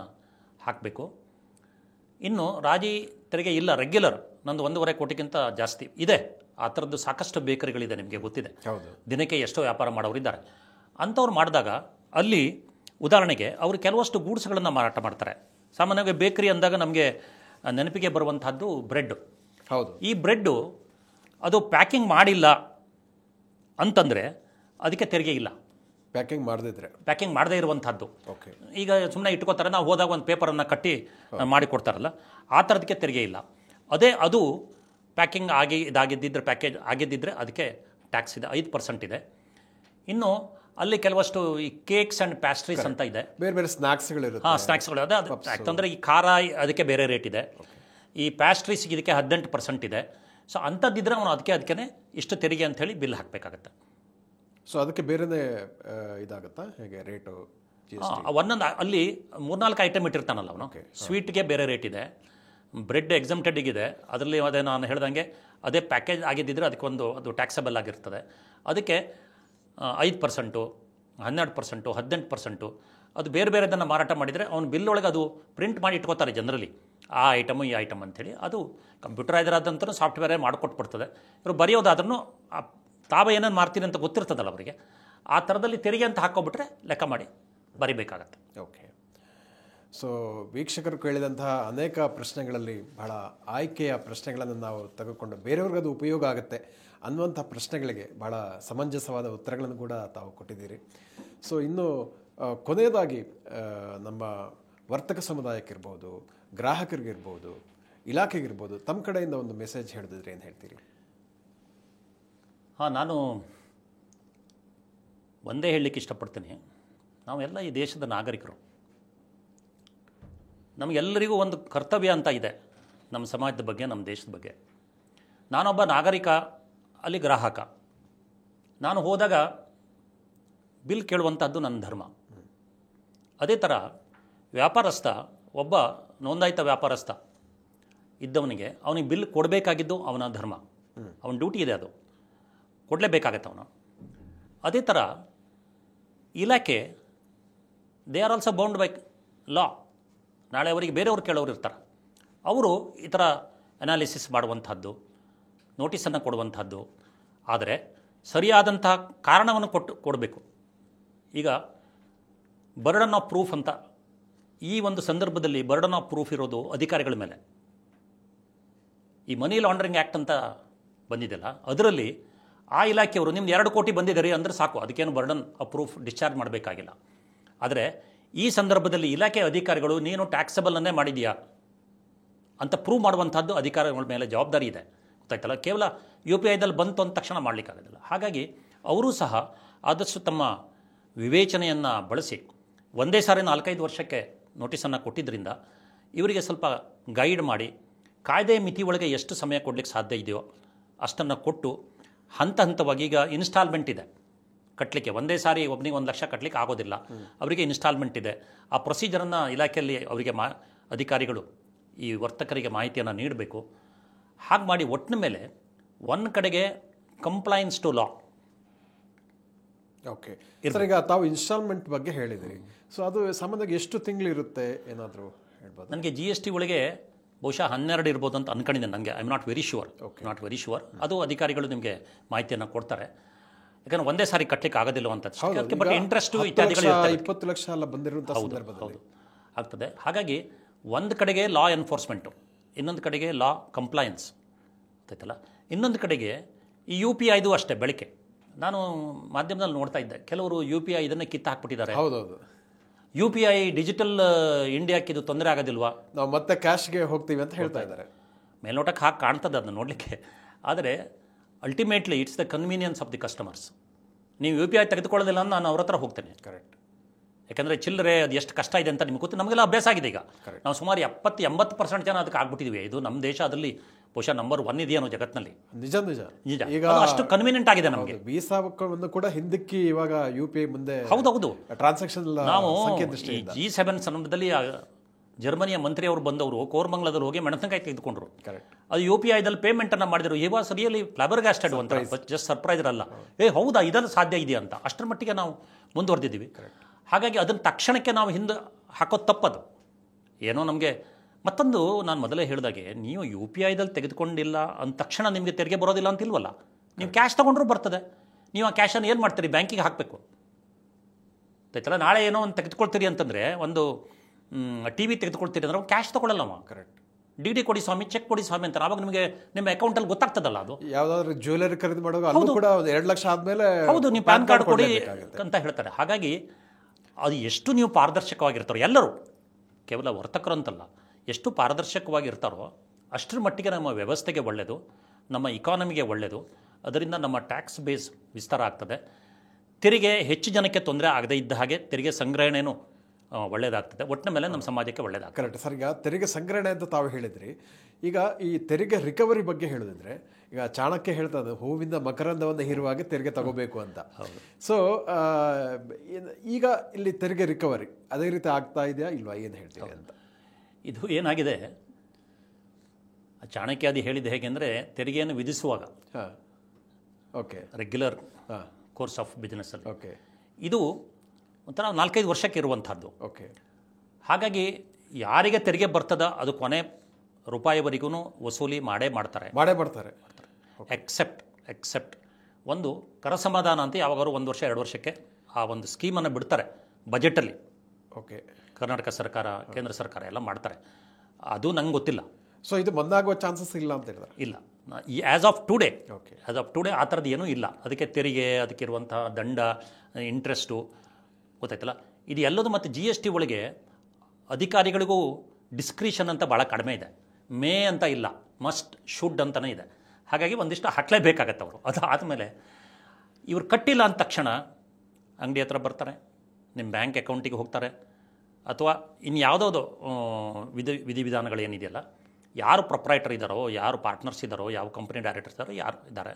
ಹಾಕಬೇಕು. ಇನ್ನು ರಾಜಿ ತೆರಿಗೆ ಇಲ್ಲ, ರೆಗ್ಯುಲರ್, ನಂದು 1.5 ಕೋಟಿಗಿಂತ ಜಾಸ್ತಿ ಇದೆ, ಆ ಥರದ್ದು ಸಾಕಷ್ಟು ಬೇಕರಿಗಳಿದೆ, ನಿಮಗೆ ಗೊತ್ತಿದೆ. ದಿನಕ್ಕೆ ಎಷ್ಟೋ ವ್ಯಾಪಾರ ಮಾಡೋರಿದ್ದಾರೆ. ಅಂಥವ್ರು ಮಾಡಿದಾಗ ಅಲ್ಲಿ ಉದಾಹರಣೆಗೆ ಅವರು ಕೆಲವಷ್ಟು ಗೂಡ್ಸ್ಗಳನ್ನು ಮಾರಾಟ ಮಾಡ್ತಾರೆ. ಸಾಮಾನ್ಯವಾಗಿ ಬೇಕರಿ ಅಂದಾಗ ನಮಗೆ ನೆನಪಿಗೆ ಬರುವಂತಹದ್ದು ಬ್ರೆಡ್. ಹೌದು, ಈ ಬ್ರೆಡ್ಡು ಅದು ಪ್ಯಾಕಿಂಗ್ ಮಾಡಿಲ್ಲ ಅಂತಂದರೆ ಅದಕ್ಕೆ ತೆರಿಗೆ ಇಲ್ಲ. ಪ್ಯಾಕಿಂಗ್ ಮಾಡದೇ ಇರುವಂಥದ್ದು, ಈಗ ಸುಮ್ಮನೆ ಇಟ್ಕೋತಾರೆ, ನಾವು ಹೋದಾಗ ಒಂದು ಪೇಪರನ್ನು ಕಟ್ಟಿ ಮಾಡಿಕೊಡ್ತಾರಲ್ಲ, ಆ ಥರದಕ್ಕೆ ತೆರಿಗೆ ಇಲ್ಲ. ಅದು ಪ್ಯಾಕಿಂಗ್ ಪ್ಯಾಕೇಜ್ ಆಗಿದ್ದಿದ್ರೆ ಅದಕ್ಕೆ ಟ್ಯಾಕ್ಸ್ ಇದೆ, 5% ಇದೆ. ಇನ್ನು ಅಲ್ಲಿ ಕೆಲವಷ್ಟು ಈ ಕೇಕ್ಸ್ ಆ್ಯಂಡ್ ಪ್ಯಾಸ್ಟ್ರೀಸ್ ಅಂತ ಇದೆ, ಬೇರೆ ಬೇರೆ ಸ್ನ್ಯಾಕ್ಸ್ಗಳು. ಸ್ನ್ಯಾಕ್ಸ್ಗಳು ಅದೇ, ಅದು ಯಾಕಂದರೆ ಈ ಖಾರ ಅದಕ್ಕೆ ಬೇರೆ ರೇಟ್ ಇದೆ, ಈ ಪ್ಯಾಸ್ಟ್ರೀಸ್ಗೆ ಇದಕ್ಕೆ 18% ಇದೆ. ಸೊ ಅಂಥದ್ದಿದ್ರೆ ಅವನು ಅದಕ್ಕೆ ಇಷ್ಟು ತೆರಿಗೆ ಅಂಥೇಳಿ ಬಿಲ್ ಹಾಕಬೇಕಾಗತ್ತೆ. ಸೊ ಅದಕ್ಕೆ ಬೇರೆನೇ ಇದಾಗುತ್ತಾ ಹೇಗೆ ರೇಟು? ಒಂದೊಂದು ಅಲ್ಲಿ 3-4 ಐಟಮ್ ಇಟ್ಟಿರ್ತಾನಲ್ಲ ಅವನು. ಸ್ವೀಟ್ಗೆ ಬೇರೆ ರೇಟ್ ಇದೆ, ಬ್ರೆಡ್ ಎಕ್ಸಮ್ಟೆಡ್ಗಿದೆ, ಅದರಲ್ಲಿ ಅದೇ ನಾನು ಹೇಳ್ದಂಗೆ ಅದೇ ಪ್ಯಾಕೇಜ್ ಆಗಿದ್ದಿದ್ರೆ ಅದಕ್ಕೊಂದು ಅದು ಟ್ಯಾಕ್ಸಬಲ್ ಆಗಿರ್ತದೆ. ಅದಕ್ಕೆ 5%, 12%, 18%, ಅದು ಬೇರೆ ಬೇರೆದನ್ನು ಮಾರಾಟ ಮಾಡಿದರೆ ಅವನು ಬಿಲ್ ಒಳಗೆ ಅದು ಪ್ರಿಂಟ್ ಮಾಡಿ ಇಟ್ಕೋತಾರೆ ಜನರಲಿ, ಆ ಐಟಮು ಈ ಐಟಮ್ ಅಂಥೇಳಿ. ಅದು ಕಂಪ್ಯೂಟರೈಸರ್ ಆದಂತೂ ಸಾಫ್ಟ್ವೇರೇ ಮಾಡಿಕೊಟ್ಬಿಡ್ತದೆ. ಇವರು ಬರೆಯೋದಾದ್ರೂ ತಾವು ಏನೇನು ಮಾಡ್ತೀನಿ ಅಂತ ಗೊತ್ತಿರ್ತದಲ್ಲ ಅವರಿಗೆ, ಆ ಥರದಲ್ಲಿ ತೆರಿಗೆ ಅಂತ ಹಾಕ್ಕೊಬಿಟ್ರೆ ಲೆಕ್ಕ ಮಾಡಿ ಬರಿಬೇಕಾಗತ್ತೆ. ಓಕೆ. ಸೊ ವೀಕ್ಷಕರು ಕೇಳಿದಂತಹ ಅನೇಕ ಪ್ರಶ್ನೆಗಳಲ್ಲಿ ಬಹಳ ಆಯ್ಕೆಯ ಪ್ರಶ್ನೆಗಳನ್ನು ನಾವು ತೆಗೆದುಕೊಂಡು ಬೇರೆಯವ್ರಿಗೆ ಅದು ಉಪಯೋಗ ಆಗುತ್ತೆ ಅನ್ನುವಂಥ ಪ್ರಶ್ನೆಗಳಿಗೆ ಬಹಳ ಸಮಂಜಸವಾದ ಉತ್ತರಗಳನ್ನು ಕೂಡ ತಾವು ಕೊಟ್ಟಿದ್ದೀರಿ. ಸೊ ಇನ್ನು ಕೊನೆಯದಾಗಿ ನಮ್ಮ ವರ್ತಕ ಸಮುದಾಯಕ್ಕಿರ್ಬೋದು, ಗ್ರಾಹಕರಿಗಿರ್ಬೋದು, ಇಲಾಖೆಗಿರ್ಬೋದು, ತಮ್ಮ ಕಡೆಯಿಂದ ಒಂದು ಮೆಸೇಜ್ ಹೇಳಿದ್ರೆ ಏನು ಹೇಳ್ತೀರಿ? ನಾನು ಒಂದೇ ಹೇಳಲಿಕ್ಕೆ ಇಷ್ಟಪಡ್ತೀನಿ, ನಾವೆಲ್ಲ ಈ ದೇಶದ ನಾಗರಿಕರು. ನಮಗೆಲ್ಲರಿಗೂ ಒಂದು ಕರ್ತವ್ಯ ಅಂತ ಇದೆ ನಮ್ಮ ಸಮಾಜದ ಬಗ್ಗೆ, ನಮ್ಮ ದೇಶದ ಬಗ್ಗೆ. ನಾನೊಬ್ಬ ನಾಗರಿಕ, ಅಲ್ಲಿ ಗ್ರಾಹಕ. ನಾನು ಹೋದಾಗ ಬಿಲ್ ಕೇಳುವಂಥದ್ದು ನನ್ನ ಧರ್ಮ. ಅದೇ ಥರ ವ್ಯಾಪಾರಸ್ಥ, ಒಬ್ಬ ನೋಂದಾಯಿತ ವ್ಯಾಪಾರಸ್ಥ ಇದ್ದವನಿಗೆ ಅವನಿಗೆ ಬಿಲ್ ಕೊಡಬೇಕಾಗಿದ್ದು ಅವನ ಧರ್ಮ, ಅವನ ಡ್ಯೂಟಿ ಇದೆ, ಅದು ಕೊಡಲೇಬೇಕಾಗತ್ತೆ ಅವನು. ಅದೇ ಥರ ಇಲಾಖೆ, they are also bound by ಲಾ. ನಾಳೆ ಅವರಿಗೆ ಬೇರೆಯವ್ರು ಕೇಳೋರು ಇರ್ತಾರೆ, ಅವರು ಈ ಥರ ಅನಾಲಿಸಿಸ್ ಮಾಡುವಂಥದ್ದು, ನೋಟಿಸನ್ನು ಕೊಡುವಂಥದ್ದು. ಆದರೆ ಸರಿಯಾದಂತಹ ಕಾರಣವನ್ನು ಕೊಡಬೇಕು. ಈಗ ಬರ್ಡನ್ ಆಫ್ ಪ್ರೂಫ್ ಅಂತ, ಈ ಒಂದು ಸಂದರ್ಭದಲ್ಲಿ ಬರ್ಡನ್ ಆಫ್ ಪ್ರೂಫ್ ಇರೋದು ಅಧಿಕಾರಿಗಳ ಮೇಲೆ. ಈ ಮನಿ ಲಾಂಡ್ರಿಂಗ್ ಆ್ಯಕ್ಟ್ ಅಂತ ಬಂದಿದೆಯಲ್ಲ, ಅದರಲ್ಲಿ ಆ ಇಲಾಖೆಯವರು ನಿಮ್ದು 2 ಕೋಟಿ ಬಂದಿದ್ದಾರೆ ಅಂದರೆ ಸಾಕು, ಅದಕ್ಕೇನು ಬರ್ಡನ್ ಆಫ್ ಪ್ರೂಫ್ ಡಿಸ್ಚಾರ್ಜ್ ಮಾಡಬೇಕಾಗಿಲ್ಲ. ಆದರೆ ಈ ಸಂದರ್ಭದಲ್ಲಿ ಇಲಾಖೆ ಅಧಿಕಾರಿಗಳು ನೀನು ಟ್ಯಾಕ್ಸಬಲನ್ನೇ ಮಾಡಿದೆಯಾ ಅಂತ ಪ್ರೂವ್ ಮಾಡುವಂಥದ್ದು ಅಧಿಕಾರಿಗಳ ಮೇಲೆ ಜವಾಬ್ದಾರಿ ಇದೆ, ಗೊತ್ತಾಯ್ತಲ್ಲ. ಕೇವಲ UPIದಲ್ಲಿ ಬಂತು ಅಂದ ತಕ್ಷಣ ಮಾಡಲಿಕ್ಕಾಗೋದಿಲ್ಲ. ಹಾಗಾಗಿ ಅವರೂ ಸಹ ಆದಷ್ಟು ತಮ್ಮ ವಿವೇಚನೆಯನ್ನು ಬಳಸಿ ಒಂದೇ ಸಾರಿ 4-5 ವರ್ಷಕ್ಕೆ ನೋಟಿಸನ್ನು ಕೊಟ್ಟಿದ್ದರಿಂದ ಇವರಿಗೆ ಸ್ವಲ್ಪ ಗೈಡ್ ಮಾಡಿ, ಕಾಯ್ದೆ ಮಿತಿ ಒಳಗೆ ಎಷ್ಟು ಸಮಯ ಕೊಡಲಿಕ್ಕೆ ಸಾಧ್ಯ ಇದೆಯೋ ಅಷ್ಟನ್ನು ಕೊಟ್ಟು ಹಂತ ಹಂತವಾಗಿ, ಈಗ ಇನ್ಸ್ಟಾಲ್ಮೆಂಟ್ ಇದೆ ಕಟ್ಟಲಿಕ್ಕೆ, ಒಂದೇ ಸಾರಿ ಒಬ್ಬನಿಗೆ 1 ಲಕ್ಷ ಕಟ್ಟಲಿಕ್ಕೆ ಆಗೋದಿಲ್ಲ, ಅವರಿಗೆ ಇನ್ಸ್ಟಾಲ್ಮೆಂಟ್ ಇದೆ. ಆ ಪ್ರೊಸೀಜರನ್ನು ಇಲಾಖೆಯಲ್ಲಿ ಅವರಿಗೆ ಅಧಿಕಾರಿಗಳು, ಈ ವರ್ತಕರಿಗೆ ಮಾಹಿತಿಯನ್ನು ನೀಡಬೇಕು. ಹಾಗೆ ಮಾಡಿ ಒಟ್ಟಿನ ಮೇಲೆ ಒಂದು ಕಡೆಗೆ compliance to law. Okay sir, ಈಗ ತಾವು ಇನ್ಸ್ಟಾಲ್ಮೆಂಟ್ ಬಗ್ಗೆ ಹೇಳಿದಿರಿ. ಸೊ ಅದು ಸಾಮಾನ್ಯವಾಗಿ ಎಷ್ಟು ತಿಂಗಳಿರುತ್ತೆ ಏನಾದರೂ ಹೇಳ್ಬೋದು? ನನಗೆ GST ಒಳಗೆ ಬಹುಶಃ 12 ಇರ್ಬೋದು ಅಂತ ಅನ್ಕೊಂಡಿದ್ದೇನೆ. ನನಗೆ I am not very sure. ಅದು ಅಧಿಕಾರಿಗಳು ನಿಮಗೆ ಮಾಹಿತಿಯನ್ನು ಕೊಡ್ತಾರೆ. ಯಾಕಂದ್ರೆ ಒಂದೇ ಸಾರಿ ಕಟ್ಟಲಿಕ್ಕೆ ಆಗೋದಿಲ್ಲ ಅಂತ, ಬಟ್ ಇಂಟ್ರೆಸ್ಟು ಇತ್ಯಾದಿಗಳು 20 ಲಕ್ಷ ಎಲ್ಲ ಬಂದಿರುವಂಥ ಸಂದರ್ಭದಲ್ಲಿ ಆಗ್ತದೆ. ಹಾಗಾಗಿ ಒಂದು ಕಡೆಗೆ ಲಾ ಎನ್ಫೋರ್ಸ್ಮೆಂಟು, ಇನ್ನೊಂದು ಕಡೆಗೆ ಲಾ ಕಂಪ್ಲೈನ್ಸ್ ಗೊತ್ತಾಯ್ತಲ್ಲ. ಇನ್ನೊಂದು ಕಡೆಗೆ ಈ UPIದು ಅಷ್ಟೇ ಬೆಳಕೆ. ನಾನು ಮಾಧ್ಯಮದಲ್ಲಿ ನೋಡ್ತಾ ಇದ್ದೆ, ಕೆಲವರು UPI ಇದನ್ನೇ ಕಿತ್ತು ಹಾಕ್ಬಿಟ್ಟಿದ್ದಾರೆ. ಹೌದೌದು, UPI ಡಿಜಿಟಲ್ ಇಂಡಿಯಾಕ್ಕೆ ಇದು ತೊಂದರೆ ಆಗೋದಿಲ್ವಾ, ನಾವು ಮತ್ತೆ ಕ್ಯಾಶ್ಗೆ ಹೋಗ್ತೀವಿ ಅಂತ ಹೇಳ್ತಾ ಇದ್ದಾರೆ. ಮೇಲ್ನೋಟಕ್ಕೆ ಹಾಗೆ ಕಾಣ್ತದೆ ಅದನ್ನು ನೋಡಲಿಕ್ಕೆ. ಆದರೆ ultimately it's the convenience of the customers. ನೀವು UPI ತೆಗೆದುಕೊಳ್ಳೋದಿಲ್ಲ ಅಂತ ನಾನು ಅವ್ರ ಹತ್ರ ಹೋಗ್ತೇನೆ. ಕರೆಕ್ಟ್. ಯಾಕಂದರೆ ಚಿಲ್ಲರೆ ಅದು ಎಷ್ಟು ಕಷ್ಟ ಇದೆ ಅಂತ ನಿಮಗೆ ಗೊತ್ತು, ನಮಗೆಲ್ಲ ಅಭ್ಯಾಸ ಆಗಿದೆ. ಈಗ ನಾವು ಸುಮಾರು 70-80% ಜನ ಅದಕ್ಕೆ ಆಗ್ಬಿಟ್ಟಿದ್ವಿ. ಇದು ನಮ್ಮ ದೇಶ ಅದರಲ್ಲಿ ಬಹುಶಃ ನಂಬರ್ 1 ಇದೆಯೇನೋ ಜಗತ್ತಿನಲ್ಲಿ. ನಿಜ. ಈಗ ಅಷ್ಟು ಕನ್ವೀನಿಯಂಟ್ ಆಗಿದೆ ನಮಗೆ. ವೀಸಾವನ್ನು ಕೂಡ ಹಿಂದಕ್ಕೆ ಇವಾಗ UPI ಮುಂದೆ ಹೌದು ಟ್ರಾನ್ಸಾಕ್ಷನ್ ನಾವು ಈ G7 ಸಂದರ್ಭದಲ್ಲಿ ಜರ್ಮನಿಯ ಮಂತ್ರಿಯವರು ಬಂದವರು ಕೋರ್ಮಂಗ್ಲದಲ್ಲಿ ಹೋಗಿ ಮೆಣಸಿನಕಾಯಿ ತೆಗೆದುಕೊಂಡ್ರು. ಅದು UPIದಲ್ಲಿ ಪೇಮೆಂಟನ್ನು ಮಾಡಿದರು. ಈ ವಾಸ್ ರಿಯಲಿ ಫ್ಲಾಬರ್ಗಾಸ್ಟೆಡ್ ಅಂತ, ಜಸ್ಟ್ ಸರ್ಪ್ರೈಸರ್ ಅಲ್ಲ, ಹೌದಾ ಇದೆಲ್ಲ ಸಾಧ್ಯ ಇದೆಯಾ ಅಂತ. ಅಷ್ಟರ ಮಟ್ಟಿಗೆ ನಾವು ಮುಂದುವರೆದಿದ್ದೀವಿ. ಹಾಗಾಗಿ ಅದನ್ನು ತಕ್ಷಣಕ್ಕೆ ನಾವು ಹಿಂದೆ ಹಾಕೋದು ತಪ್ಪದು. ಏನೋ ನಮಗೆ ಮತ್ತೊಂದು, ನಾನು ಮೊದಲೇ ಹೇಳಿದಾಗೆ, ನೀವು UPIದಲ್ಲಿ ತೆಗೆದುಕೊಂಡಿಲ್ಲ ಅಂದ ತಕ್ಷಣ ನಿಮಗೆ ತೆರಿಗೆ ಬರೋದಿಲ್ಲ ಅಂತಿಲ್ವಲ್ಲ. ನೀವು ಕ್ಯಾಶ್ ತೊಗೊಂಡ್ರೂ ಬರ್ತದೆ. ನೀವು ಆ ಕ್ಯಾಶನ್ನು ಏನು ಮಾಡ್ತೀರಿ, ಬ್ಯಾಂಕಿಗೆ ಹಾಕಬೇಕು ಆಯ್ತಲ್ಲ. ನಾಳೆ ಏನೋ ಒಂದು ತೆಗೆದುಕೊಳ್ತೀರಿ ಅಂತಂದರೆ, ಒಂದು TV ತೆಗೆದುಕೊಳ್ತೀರಿ ಅಂದ್ರೆ ಕ್ಯಾಶ್ ತೊಗೊಳ್ಳಲ್ಲ ಅವ. ಕರೆಕ್ಟ್. DD ಕೊಡಿ ಸ್ವಾಮಿ, ಚೆಕ್ ಕೊಡಿ ಸ್ವಾಮಿ ಅಂತ ಆವಾಗ ನಿಮಗೆ ನಿಮ್ಮ ಅಕೌಂಟಲ್ಲಿ ಗೊತ್ತಾಗ್ತದಲ್ಲ. ಅದು ಯಾವುದಾದ್ರೂ ಜ್ಯುವೆಲರಿ ಖರೀದಿ ಮಾಡುವಾಗ ಅಲ್ಲೂ ಕೂಡ 2 ಲಕ್ಷ ಆದಮೇಲೆ ಹೌದು, ನೀವು ಪ್ಯಾನ್ ಕಾರ್ಡ್ ಕೊಡಿ ಅಂತ ಹೇಳ್ತಾರೆ. ಹಾಗಾಗಿ ಅದು ಎಷ್ಟು ನೀವು ಪಾರದರ್ಶಕವಾಗಿರ್ತಾರೋ, ಎಲ್ಲರೂ ಕೇವಲ ವರ್ತಕರು ಅಂತಲ್ಲ, ಎಷ್ಟು ಪಾರದರ್ಶಕವಾಗಿರ್ತಾರೋ ಅಷ್ಟರ ಮಟ್ಟಿಗೆ ನಮ್ಮ ವ್ಯವಸ್ಥೆಗೆ ಒಳ್ಳೆಯದು, ನಮ್ಮ ಇಕಾನಮಿಗೆ ಒಳ್ಳೆಯದು. ಅದರಿಂದ ನಮ್ಮ ಟ್ಯಾಕ್ಸ್ ಬೇಸ್ ವಿಸ್ತಾರ ಆಗ್ತದೆ. ತೆರಿಗೆ ಹೆಚ್ಚು ಜನಕ್ಕೆ ತೊಂದರೆ ಆಗದೇ ಇದ್ದ ಹಾಗೆ ತೆರಿಗೆ ಸಂಗ್ರಹಣೆಯೂ ಒಳ್ಳೆಯದಾಗ್ತದೆ. ಒಟ್ಟಿನ ಮೇಲೆ ನಮ್ಮ ಸಮಾಜಕ್ಕೆ ಒಳ್ಳೆಯದಾಗ್ತದೆ. Correct sir. ಈಗ ತೆರಿಗೆ ಸಂಗ್ರಹಣೆ ಅಂತ ತಾವು ಹೇಳಿದ್ರಿ. ಈಗ ಈ ತೆರಿಗೆ ರಿಕವರಿ ಬಗ್ಗೆ ಹೇಳಿದ್ರೆ, ಈಗ ಚಾಣಕ್ಯ ಹೇಳ್ತದೆ, ಹೂವಿಂದ ಮಕರಂದವನ್ನು ಹೀರುವಾಗೆ ತೆರಿಗೆ ತಗೋಬೇಕು ಅಂತ. ಸೊ ಈಗ ಇಲ್ಲಿ ತೆರಿಗೆ ರಿಕವರಿ ಅದೇ ರೀತಿ ಆಗ್ತಾ ಇದೆಯಾ ಇಲ್ವಾ, ಏನು ಹೇಳ್ತೀವಿ ಅಂತ? ಇದು ಏನಾಗಿದೆ, ಚಾಣಕ್ಯ ಅದು ಹೇಳಿದ್ದು ಹೇಗೆ ಅಂದರೆ, ತೆರಿಗೆಯನ್ನು ವಿಧಿಸುವಾಗ ಓಕೆ ರೆಗ್ಯುಲರ್ ಕೋರ್ಸ್ ಆಫ್ ಬಿಸ್ನೆಸ್ಸಲ್ಲಿ ಓಕೆ ಇದು ಒಂಥರ 4-5 ವರ್ಷಕ್ಕೆ ಇರುವಂಥದ್ದು. ಓಕೆ. ಹಾಗಾಗಿ ಯಾರಿಗೆ ತೆರಿಗೆ ಬರ್ತದ ಅದು ಕೊನೆ ರೂಪಾಯಿವರೆಗೂ ವಸೂಲಿ ಮಾಡೇ ಮಾಡ್ತಾರೆ. ಎಕ್ಸೆಪ್ಟ್ ಒಂದು ಕರ ಸಮಾಧಾನ ಅಂತ ಯಾವಾಗಾದ್ರು 1 ವರ್ಷ 2 ವರ್ಷಕ್ಕೆ ಆ ಒಂದು ಸ್ಕೀಮನ್ನು ಬಿಡ್ತಾರೆ ಬಜೆಟಲ್ಲಿ. ಓಕೆ. ಕರ್ನಾಟಕ ಸರ್ಕಾರ, ಕೇಂದ್ರ ಸರ್ಕಾರ ಎಲ್ಲ ಮಾಡ್ತಾರೆ. ಅದು ನಂಗೆ ಗೊತ್ತಿಲ್ಲ. ಸೊ ಇದು ಬಂದಾಗುವ ಚಾನ್ಸಸ್ ಇಲ್ಲ ಅಂತ ಹೇಳಿದ್ರೆ? ಇಲ್ಲ, ಆ್ಯಸ್ ಆಫ್ ಟುಡೇ ಆ ಥರದ್ದು ಏನೂ ಇಲ್ಲ. ಅದಕ್ಕೆ ತೆರಿಗೆ, ಅದಕ್ಕಿರುವಂಥ ದಂಡ, ಇಂಟ್ರೆಸ್ಟು ಗೊತ್ತಾಯ್ತಲ್ಲ, ಇದು ಎಲ್ಲದು. ಮತ್ತು GST ಒಳಗೆ ಅಧಿಕಾರಿಗಳಿಗೂ ಡಿಸ್ಕ್ರಿಷನ್ ಅಂತ ಭಾಳ ಕಡಿಮೆ ಇದೆ. ಮೇ ಅಂತ ಇಲ್ಲ, ಮಸ್ಟ್ ಶುಡ್ ಅಂತಲೇ ಇದೆ. ಹಾಗಾಗಿ ಒಂದಿಷ್ಟು ಹಾಕಲೇಬೇಕಾಗತ್ತೆ ಅವರು. ಅದು ಆದಮೇಲೆ ಇವ್ರು ಕಟ್ಟಿಲ್ಲ ಅಂದ ತಕ್ಷಣ ಅಂಗಡಿ ಹತ್ರ ಬರ್ತಾರೆ, ನಿಮ್ಮ ಬ್ಯಾಂಕ್ ಅಕೌಂಟಿಗೆ ಹೋಗ್ತಾರೆ, ಅಥವಾ ಇನ್ಯಾವುದಾದ್ರು ವಿಧಿವಿಧಾನಗಳೇನಿದೆಯಲ್ಲ, ಯಾರು ಪ್ರೊಪ್ರೈಟರ್ ಇದ್ದಾರೋ, ಯಾರು ಪಾರ್ಟ್ನರ್ಸ್ ಇದ್ದಾರೋ, ಯಾವ ಕಂಪ್ನಿ ಡೈರೆಕ್ಟರ್ಸ್ ಇದ್ದಾರೋ, ಯಾರು ಇದ್ದಾರೆ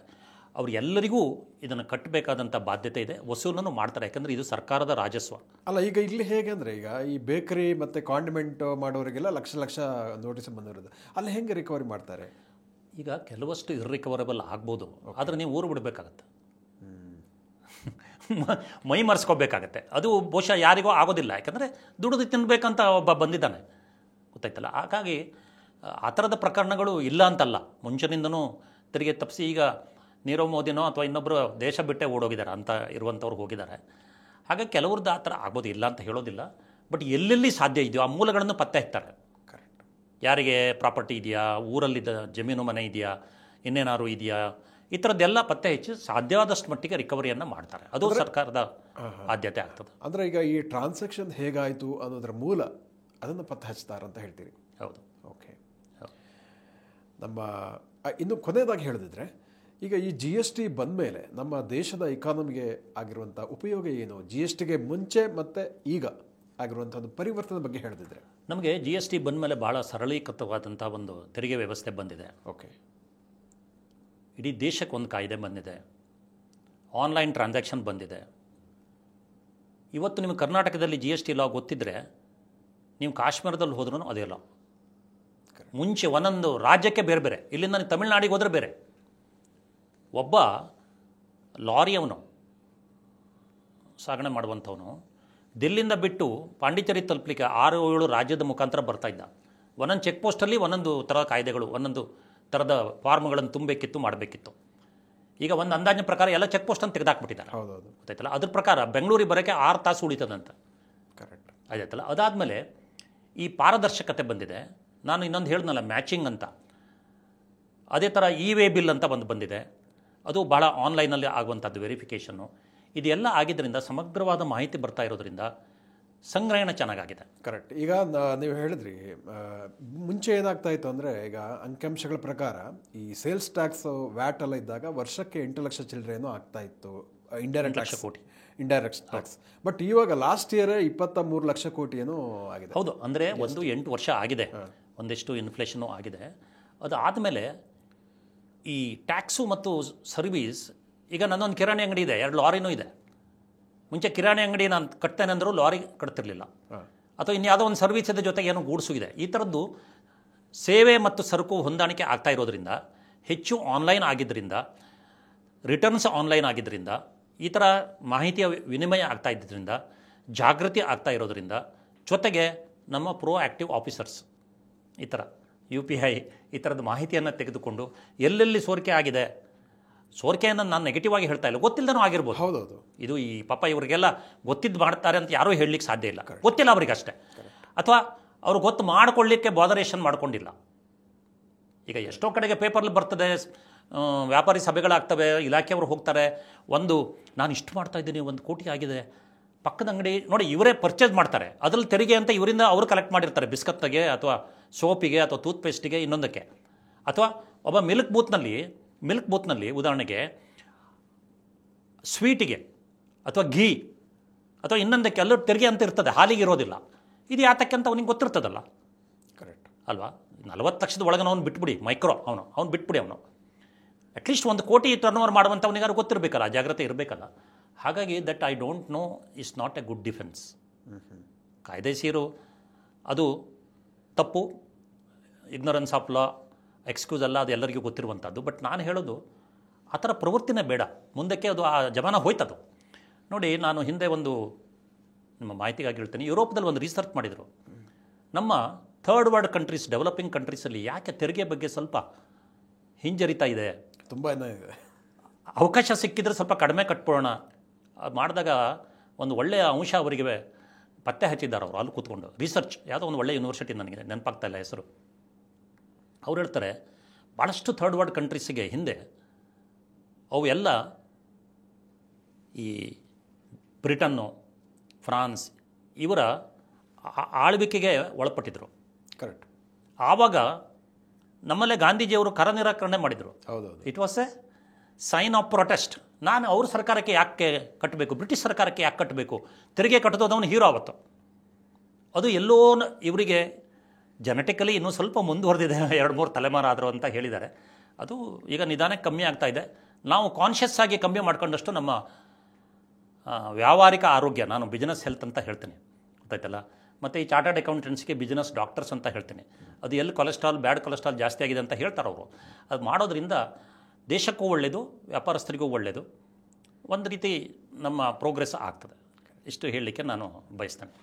ಅವ್ರು ಎಲ್ಲರಿಗೂ ಇದನ್ನು ಕಟ್ಟಬೇಕಾದಂಥ ಬಾಧ್ಯತೆ ಇದೆ. ವಸೂಲನ್ನು ಮಾಡ್ತಾರೆ, ಯಾಕಂದರೆ ಇದು ಸರ್ಕಾರದ ರಾಜಸ್ವ. ಅಲ್ಲ, ಈಗ ಇಲ್ಲಿ ಹೇಗೆ ಅಂದರೆ, ಈಗ ಈ ಬೇಕರಿ ಮತ್ತು ಕಾಂಡಿಮೆಂಟ್ ಮಾಡೋರಿಗೆಲ್ಲ ಲಕ್ಷ ಲಕ್ಷ ನೋಟಿಸ್ ಬಂದಿರೋದು, ಅಲ್ಲಿ ಹೆಂಗೆ ರಿಕವರಿ ಮಾಡ್ತಾರೆ? ಈಗ ಕೆಲವಷ್ಟು ಇರ್ರಿಕವರಬಲ್ ಆಗ್ಬೋದು, ಆದರೆ ನೀವು ಊರು ಬಿಡಬೇಕಾಗತ್ತೆ, ಮೈ ಮರೆಸ್ಕೋಬೇಕಾಗತ್ತೆ. ಅದು ಬಹುಶಃ ಯಾರಿಗೂ ಆಗೋದಿಲ್ಲ, ಯಾಕಂದರೆ ದುಡಿದು ತಿನ್ನಬೇಕಂತ ಒಬ್ಬ ಬಂದಿದ್ದಾನೆ, ಗೊತ್ತಾಯ್ತಲ್ಲ. ಹಾಗಾಗಿ ಆ ಥರದ ಪ್ರಕರಣಗಳು ಇಲ್ಲ ಅಂತಲ್ಲ, ಮುಂಚಿನಿಂದನೂ ತೆರಿಗೆ ತಪ್ಪಿಸಿ ಈಗ ನೀರವ್ ಮೋದಿನೋ ಅಥವಾ ಇನ್ನೊಬ್ಬರು ದೇಶ ಬಿಟ್ಟೇ ಓಡೋಗಿದ್ದಾರೆ ಅಂತ ಇರುವಂಥವ್ರು ಹೋಗಿದ್ದಾರೆ. ಹಾಗಾಗಿ ಕೆಲವ್ರದ್ದು ಆ ಥರ ಆಗೋದು ಇಲ್ಲ ಅಂತ ಹೇಳೋದಿಲ್ಲ, ಬಟ್ ಎಲ್ಲೆಲ್ಲಿ ಸಾಧ್ಯ ಇದೆಯೋ ಆ ಮೂಲಗಳನ್ನು ಪತ್ತೆ ಹಚ್ತಾರೆ. ಕರೆಕ್ಟ್. ಯಾರಿಗೆ ಪ್ರಾಪರ್ಟಿ ಇದೆಯಾ, ಊರಲ್ಲಿದ್ದ ಜಮೀನು ಮನೆ ಇದೆಯಾ, ಇನ್ನೇನಾದ್ರು ಇದೆಯಾ, ಈ ಥರದ್ದೆಲ್ಲ ಪತ್ತೆ ಹಚ್ಚಿ ಸಾಧ್ಯವಾದಷ್ಟು ಮಟ್ಟಿಗೆ ರಿಕವರಿಯನ್ನು ಮಾಡ್ತಾರೆ. ಅದು ಸರ್ಕಾರದ ಆದ್ಯತೆ ಆಗ್ತದೆ. ಅಂದರೆ ಈಗ ಈ ಟ್ರಾನ್ಸಾಕ್ಷನ್ ಹೇಗಾಯಿತು ಅನ್ನೋದ್ರ ಮೂಲ ಅದನ್ನು ಪತ್ತೆ ಹಚ್ತಾರಂತ ಹೇಳ್ತೀರಿ? ಹೌದು. ಓಕೆ. ನಮ್ಮ ಇನ್ನು ಕೊನೆಯದಾಗಿ ಹೇಳಿದ್ರೆ, ಈಗ ಈ ಜಿ ಎಸ್ ಟಿ ಬಂದ ಮೇಲೆ ನಮ್ಮ ದೇಶದ ಇಕಾನಮಿಗೆ ಆಗಿರುವಂಥ ಉಪಯೋಗ ಏನು? ಜಿ ಎಸ್ ಟಿಗೆ ಮುಂಚೆ ಮತ್ತು ಈಗ ಆಗಿರುವಂಥ ಒಂದು ಪರಿವರ್ತನೆ ಬಗ್ಗೆ ಹೇಳಿದ್ರೆ. ನಮಗೆ ಜಿ ಎಸ್ ಟಿ ಬಂದ ಮೇಲೆ ಭಾಳ ಸರಳೀಕೃತವಾದಂಥ ಒಂದು ತೆರಿಗೆ ವ್ಯವಸ್ಥೆ ಬಂದಿದೆ. ಓಕೆ. ಇಡೀ ದೇಶಕ್ಕೆ ಒಂದು ಕಾಯ್ದೆ ಬಂದಿದೆ, ಆನ್ಲೈನ್ ಟ್ರಾನ್ಸಾಕ್ಷನ್ ಬಂದಿದೆ. ಇವತ್ತು ನಿಮಗೆ ಕರ್ನಾಟಕದಲ್ಲಿ ಜಿ ಎಸ್ ಟಿ ಲಾ ಗೊತ್ತಿದ್ದರೆ ನೀವು ಕಾಶ್ಮೀರದಲ್ಲಿ ಹೋದ್ರೂ ಅದೇ ಲಾ. ಮುಂಚೆ ಒಂದೊಂದು ರಾಜ್ಯಕ್ಕೆ ಬೇರೆ ಬೇರೆ, ಇಲ್ಲಿಂದ ನೀವು ತಮಿಳ್ನಾಡಿಗೆ ಹೋದರೆ ಬೇರೆ. ಒಬ್ಬ ಲಾರಿಯವನು ಸಾಗಣೆ ಮಾಡುವಂಥವನು ದಿಲ್ಲಿಂದ ಬಿಟ್ಟು ಪಾಂಡಿಚೇರಿ ತಲುಪಲಿಕ್ಕೆ 6-7 ರಾಜ್ಯದ ಮುಖಾಂತರ ಬರ್ತಾಯಿದ್ದ. ಒಂದೊಂದು ಚೆಕ್ ಪೋಸ್ಟಲ್ಲಿ ಒಂದೊಂದು ಥರದ ಕಾಯ್ದೆಗಳು, ಒಂದೊಂದು ಥರದ ಫಾರ್ಮ್ಗಳನ್ನು ತುಂಬಬೇಕಿತ್ತು, ಮಾಡಬೇಕಿತ್ತು. ಈಗ ಒಂದು ಅಂದಾಜಿನ ಪ್ರಕಾರ ಎಲ್ಲ ಚೆಕ್ ಪೋಸ್ಟನ್ನು ತೆಗೆದಾಕ್ಬಿಟ್ಟಿದ್ದಾರೆ. ಹೌದೌದು, ಗೊತ್ತಾಯ್ತಲ್ಲ. ಅದ್ರ ಪ್ರಕಾರ ಬೆಂಗಳೂರಿಗೆ ಬರೋಕ್ಕೆ 6 ತಾಸು ಉಳಿತದಂತ. ಕರೆಕ್ಟ್. ಆಯ್ತಲ್ಲ. ಅದಾದಮೇಲೆ ಈ ಪಾರದರ್ಶಕತೆ ಬಂದಿದೆ. ನಾನು ಇನ್ನೊಂದು ಹೇಳಿದ್ನಲ್ಲ, ಮ್ಯಾಚಿಂಗ್ ಅಂತ, ಅದೇ ಥರ ಇ-ವೇ ಬಿಲ್ ಅಂತ ಬಂದಿದೆ. ಅದು ಭಾಳ ಆನ್ಲೈನಲ್ಲಿ ಆಗುವಂಥದ್ದು ವೆರಿಫಿಕೇಷನ್ನು. ಇದೆಲ್ಲ ಆಗಿದ್ದರಿಂದ ಸಮಗ್ರವಾದ ಮಾಹಿತಿ ಬರ್ತಾ ಇರೋದ್ರಿಂದ ಸಂಗ್ರಹಣೆ ಚೆನ್ನಾಗಾಗಿದೆ. ಕರೆಕ್ಟ್. ಈಗ ನೀವು ಹೇಳಿದ್ರಿ, ಮುಂಚೆ ಏನಾಗ್ತಾ ಇತ್ತು ಅಂದರೆ, ಈಗ ಅಂಕಿಅಂಶಗಳ ಪ್ರಕಾರ ಈ ಸೇಲ್ಸ್ ಟ್ಯಾಕ್ಸ್ ವ್ಯಾಟ್ ಎಲ್ಲ ಇದ್ದಾಗ ವರ್ಷಕ್ಕೆ 8 ಲಕ್ಷ ಚಿಲ್ಲರೆನೋ ಆಗ್ತಾ ಇತ್ತು, ಇಂಡೈರೆಕ್ಟ್ ಲಕ್ಷ ಕೋಟಿ ಇಂಡೈರೆಕ್ಟ್ ಟ್ಯಾಕ್ಸ್. ಬಟ್ ಇವಾಗ ಲಾಸ್ಟ್ ಇಯರ್ 23 ಲಕ್ಷ ಕೋಟಿ ಏನೋ ಆಗಿದೆ. ಹೌದು, ಅಂದರೆ 8 ವರ್ಷ ಆಗಿದೆ, ಒಂದಿಷ್ಟು ಇನ್ಫ್ಲೇಷನು ಆಗಿದೆ. ಅದು ಆದಮೇಲೆ ಈ ಟ್ಯಾಕ್ಸು ಮತ್ತು ಸರ್ವೀಸ್, ಈಗ ನನ್ನೊಂದು ಕಿರಾಣಿ ಅಂಗಡಿ ಇದೆ, 2 ಲಾರಿನೂ ಇದೆ. ಮುಂಚೆ ಕಿರಾಣಿ ಅಂಗಡಿ ನಾನು ಕಟ್ತೇನೆ ಅಂದರೂ ಲಾರಿ ಕಟ್ತಿರ್ಲಿಲ್ಲ, ಅಥವಾ ಇನ್ಯಾವುದೋ ಒಂದು ಸರ್ವಿಸ್ ಇದೆ, ಜೊತೆಗೆ ಏನೋ ಗೂಡ್ಸು ಇದೆ. ಈ ಥರದ್ದು ಸೇವೆ ಮತ್ತು ಸರಕು ಹೊಂದಾಣಿಕೆ ಆಗ್ತಾ ಇರೋದ್ರಿಂದ, ಹೆಚ್ಚು ಆನ್ಲೈನ್ ಆಗಿದ್ದರಿಂದ, ರಿಟರ್ನ್ಸ್ ಆನ್ಲೈನ್ ಆಗಿದ್ದರಿಂದ, ಈ ಥರ ಮಾಹಿತಿಯ ವಿನಿಮಯ ಆಗ್ತಾ ಇದ್ದರಿಂದ, ಜಾಗೃತಿ ಆಗ್ತಾ ಇರೋದ್ರಿಂದ, ಜೊತೆಗೆ ನಮ್ಮ ಪ್ರೋ ಆ್ಯಕ್ಟಿವ್ ಆಫೀಸರ್ಸ್ ಈ ಥರ UPI ಈ ಥರದ ಮಾಹಿತಿಯನ್ನು ತೆಗೆದುಕೊಂಡು ಎಲ್ಲೆಲ್ಲಿ ಸೋರಿಕೆ ಆಗಿದೆ, ಸೋರಿಕೆಯನ್ನು ನಾನು ನೆಗೆಟಿವ್ ಆಗಿ ಹೇಳ್ತಾ ಇಲ್ಲ, ಗೊತ್ತಿಲ್ಲದನೂ ಆಗಿರ್ಬೋದು. ಹೌದೌದು. ಇದು ಈ ಪಾಪ ಇವರಿಗೆಲ್ಲ ಗೊತ್ತಿದ್ದು ಮಾಡ್ತಾರೆ ಅಂತ ಯಾರೂ ಹೇಳಲಿಕ್ಕೆ ಸಾಧ್ಯ ಇಲ್ಲ, ಗೊತ್ತಿಲ್ಲ ಅವರಿಗೆ ಅಷ್ಟೇ. ಅಥವಾ ಅವರು ಗೊತ್ತು ಮಾಡಿಕೊಳ್ಳಿಕ್ಕೆ ಬಾದರೇಷನ್ ಮಾಡ್ಕೊಂಡಿಲ್ಲ. ಈಗ ಎಷ್ಟೋ ಕಡೆಗೆ ಪೇಪರ್ಲಿ ಬರ್ತದೆ, ವ್ಯಾಪಾರಿ ಸಭೆಗಳಾಗ್ತವೆ, ಇಲಾಖೆಯವರು ಹೋಗ್ತಾರೆ, ನಾನು ಇಷ್ಟು ಮಾಡ್ತಾ ಇದ್ದೀನಿ, 1 ಕೋಟಿ ಆಗಿದೆ, ಪಕ್ಕದ ಅಂಗಡಿ ನೋಡಿ ಇವರೇ ಪರ್ಚೇಸ್ ಮಾಡ್ತಾರೆ, ಅದರಲ್ಲಿ ತೆರಿಗೆ ಅಂತ ಇವರಿಂದ ಅವರು ಕಲೆಕ್ಟ್ ಮಾಡಿರ್ತಾರೆ, ಬಿಸ್ಕತ್ಗೆ ಅಥವಾ ಸೋಪಿಗೆ ಅಥವಾ ಟೂತ್ಪೇಸ್ಟಿಗೆ, ಇನ್ನೊಂದಕ್ಕೆ. ಅಥವಾ ಒಬ್ಬ ಮಿಲ್ಕ್ ಬೂತ್ನಲ್ಲಿ ಉದಾಹರಣೆಗೆ ಸ್ವೀಟಿಗೆ ಅಥವಾ ಘೀ ಅಥವಾ ಇನ್ನೊಂದಕ್ಕೆ ಎಲ್ಲರೂ ತೆರಿಗೆ ಅಂತ ಇರ್ತದೆ, ಹಾಲಿಗೆ ಇರೋದಿಲ್ಲ. ಇದು ಯಾತಕ್ಕೆ ಅಂತ ಅವನಿಗೆ ಗೊತ್ತಿರ್ತದಲ್ಲ. ಕರೆಕ್ಟ್ ಅಲ್ವಾ? 40 ಲಕ್ಷದ ಒಳಗೆ ಅವನು ಬಿಟ್ಬಿಡಿ, ಮೈಕ್ರೋ ಅವನು ಬಿಟ್ಬಿಡಿ, ಅವನು ಅಟ್ಲೀಸ್ಟ್ 1 ಕೋಟಿ ಟರ್ನ್ ಓವರ್ ಮಾಡುವಂಥವನಿಗಾರು ಗೊತ್ತಿರಬೇಕಲ್ಲ, ಜಾಗ್ರತೆ ಇರಬೇಕಲ್ಲ. ಹಾಗಾಗಿ that I don't know is not a good defence. ಕಾಯ್ದೆಸೀರು ಅದು ತಪ್ಪು, ಇಗ್ನೊರೆನ್ಸ್ ಆಫ್ ಲಾ, ಎಕ್ಸ್ಕ್ಯೂಸ್ ಅಲ್ಲ, ಅದು ಎಲ್ಲರಿಗೂ ಗೊತ್ತಿರುವಂಥದ್ದು. ಬಟ್ ನಾನು ಹೇಳೋದು ಆ ಥರ ಪ್ರವೃತ್ತಿನೇ ಬೇಡ, ಮುಂದಕ್ಕೆ ಅದು ಆ ಜಮಾನ ಹೋಯ್ತದು. ನೋಡಿ, ನಾನು ಹಿಂದೆ ನಿಮ್ಮ ಮಾಹಿತಿಗಾಗಿ ಹೇಳ್ತೀನಿ, ಯುರೋಪ್ದಲ್ಲಿ ಒಂದು ರಿಸರ್ಚ್ ಮಾಡಿದರು. ನಮ್ಮ ಥರ್ಡ್ ವರ್ಲ್ಡ್ ಕಂಟ್ರೀಸ್, ಡೆವಲಪಿಂಗ್ ಕಂಟ್ರೀಸಲ್ಲಿ ಯಾಕೆ ತೆರಿಗೆ ಬಗ್ಗೆ ಸ್ವಲ್ಪ ಹಿಂಜರಿತಾ ಇದೆ, ತುಂಬ ಇದೆ, ಅವಕಾಶ ಸಿಕ್ಕಿದ್ರೆ ಸ್ವಲ್ಪ ಕಡಿಮೆ ಕಟ್ಬಿಡೋಣ ಮಾಡಿದಾಗ ಒಂದು ಒಳ್ಳೆಯ ಅಂಶ ಅವರಿಗೆ ಪತ್ತೆ ಹಚ್ಚಿದ್ದಾರೆ ಅವರು. ಅಲ್ಲಿ ಕೂತ್ಕೊಂಡು ರಿಸರ್ಚ್, ಯಾವುದೋ ಒಂದು ಒಳ್ಳೆಯ ಯೂನಿವರ್ಸಿಟಿ, ನನಗೆ ನೆನಪಾಗ್ತಾ ಇಲ್ಲ ಹೆಸರು. ಅವ್ರು ಹೇಳ್ತಾರೆ, ಭಾಳಷ್ಟು ಥರ್ಡ್ ವರ್ಲ್ಡ್ ಕಂಟ್ರೀಸಿಗೆ ಹಿಂದೆ ಅವು ಎಲ್ಲ ಈ ಬ್ರಿಟನ್ನು, ಫ್ರಾನ್ಸ್ ಇವರ ಆಳ್ವಿಕೆಗೆ ಒಳಪಟ್ಟಿದ್ರು. ಕರೆಕ್ಟ್. ಆವಾಗ ನಮ್ಮಲ್ಲೇ ಗಾಂಧೀಜಿಯವರು ಕರ ನಿರಾಕರಣೆ ಮಾಡಿದರು. ಹೌದೌದು. It was a sign of protest. ನಾನು ಅವ್ರ ಸರ್ಕಾರಕ್ಕೆ ಯಾಕೆ ಕಟ್ಟಬೇಕು, ಬ್ರಿಟಿಷ್ ಸರ್ಕಾರಕ್ಕೆ ಯಾಕೆ ಕಟ್ಟಬೇಕು, ತೆರಿಗೆ ಕಟ್ಟೋದವನು ಹೀರೋ ಆವತ್ತು. ಅದು ಎಲ್ಲೋ ಇವರಿಗೆ ಜೆನೆಟಿಕಲಿ ಇನ್ನೂ ಸ್ವಲ್ಪ ಮುಂದುವರೆದಿದೆ, 2-3 ತಲೆಮಾರು ಆದರು ಅಂತ ಹೇಳಿದ್ದಾರೆ. ಅದು ಈಗ ನಿಧಾನಕ್ಕೆ ಕಮ್ಮಿ ಆಗ್ತಾ ಇದೆ. ನಾವು ಕಾನ್ಷಿಯಸ್ ಆಗಿ ಕಮ್ಮಿ ಮಾಡ್ಕೊಂಡಷ್ಟು ನಮ್ಮ ವ್ಯಾವಹಾರಿಕ ಆರೋಗ್ಯ, ನಾನು ಬಿಸ್ನೆಸ್ ಹೆಲ್ತ್ ಅಂತ ಹೇಳ್ತೀನಿ, ಗೊತ್ತಾಯ್ತಲ್ಲ. ಮತ್ತು ಈ ಚಾರ್ಟರ್ಡ್ ಅಕೌಂಟೆಂಟ್ಸ್ಗೆ ಬಿಸ್ನೆಸ್ ಡಾಕ್ಟರ್ಸ್ ಅಂತ ಹೇಳ್ತೀನಿ. ಅದು ಎಲ್ಲಿ ಕೊಲೆಸ್ಟ್ರಾಲ್, ಬ್ಯಾಡ್ ಕೊಲೆಸ್ಟ್ರಾಲ್ ಜಾಸ್ತಿ ಆಗಿದೆ ಅಂತ ಹೇಳ್ತಾರೆ ಅವರು. ಅದು ಮಾಡೋದ್ರಿಂದ ದೇಶಕ್ಕೂ ಒಳ್ಳೆಯದು, ವ್ಯಾಪಾರಸ್ಥರಿಗೂ ಒಳ್ಳೆಯದು, ಒಂದು ರೀತಿ ನಮ್ಮ ಪ್ರೋಗ್ರೆಸ್ ಆಗ್ತದೆ. ಇಷ್ಟು ಹೇಳಲಿಕ್ಕೆ ನಾನು ಬಯಸ್ತೇನೆ.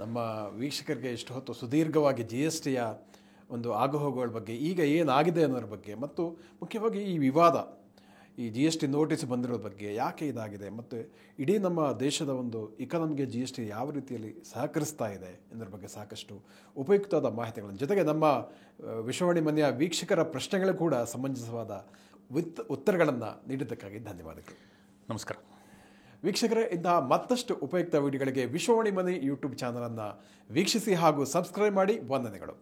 ನಮ್ಮ ವೀಕ್ಷಕರಿಗೆ ಇಷ್ಟು ಹೊತ್ತು ಸುದೀರ್ಘವಾಗಿ GSTಯ ಒಂದು ಆಗುಹೋಗುಗಳ ಬಗ್ಗೆ, ಈಗ ಏನಾಗಿದೆ ಅನ್ನೋದ್ರ ಬಗ್ಗೆ, ಮತ್ತು ಮುಖ್ಯವಾಗಿ ಈ ವಿವಾದ, ಈ GST ನೋಟಿಸ್ ಬಂದಿರೋದ್ರ ಬಗ್ಗೆ, ಯಾಕೆ ಇದಾಗಿದೆ, ಮತ್ತು ಇಡೀ ನಮ್ಮ ದೇಶದ ಒಂದು ಇಕಾನಮಿಗೆ GST ಯಾವ ರೀತಿಯಲ್ಲಿ ಸಹಕರಿಸ್ತಾ ಇದೆ ಅನ್ನೋದ್ರ ಬಗ್ಗೆ ಸಾಕಷ್ಟು ಉಪಯುಕ್ತವಾದ ಮಾಹಿತಿಗಳನ್ನು, ಜೊತೆಗೆ ನಮ್ಮ ವಿಶ್ವವಾಣಿ ಮನೆಯ ವೀಕ್ಷಕರ ಪ್ರಶ್ನೆಗಳು ಕೂಡ ಸಮಂಜಸವಾದ ಉತ್ತರಗಳನ್ನು ನೀಡಿದ್ದಕ್ಕಾಗಿ ಧನ್ಯವಾದಗಳು. ನಮಸ್ಕಾರ ವೀಕ್ಷಕರೇ. ಇಂತಹ ಮತ್ತಷ್ಟು ಉಪಯುಕ್ತ ವಿಡಿಯೋಗಳಿಗೆ ವಿಶ್ವವಾಣಿ ಮನೆ ಯೂಟ್ಯೂಬ್ ಚಾನಲನ್ನು ವೀಕ್ಷಿಸಿ ಹಾಗೂ ಸಬ್ಸ್ಕ್ರೈಬ್ ಮಾಡಿ. ವಂದನೆಗಳು.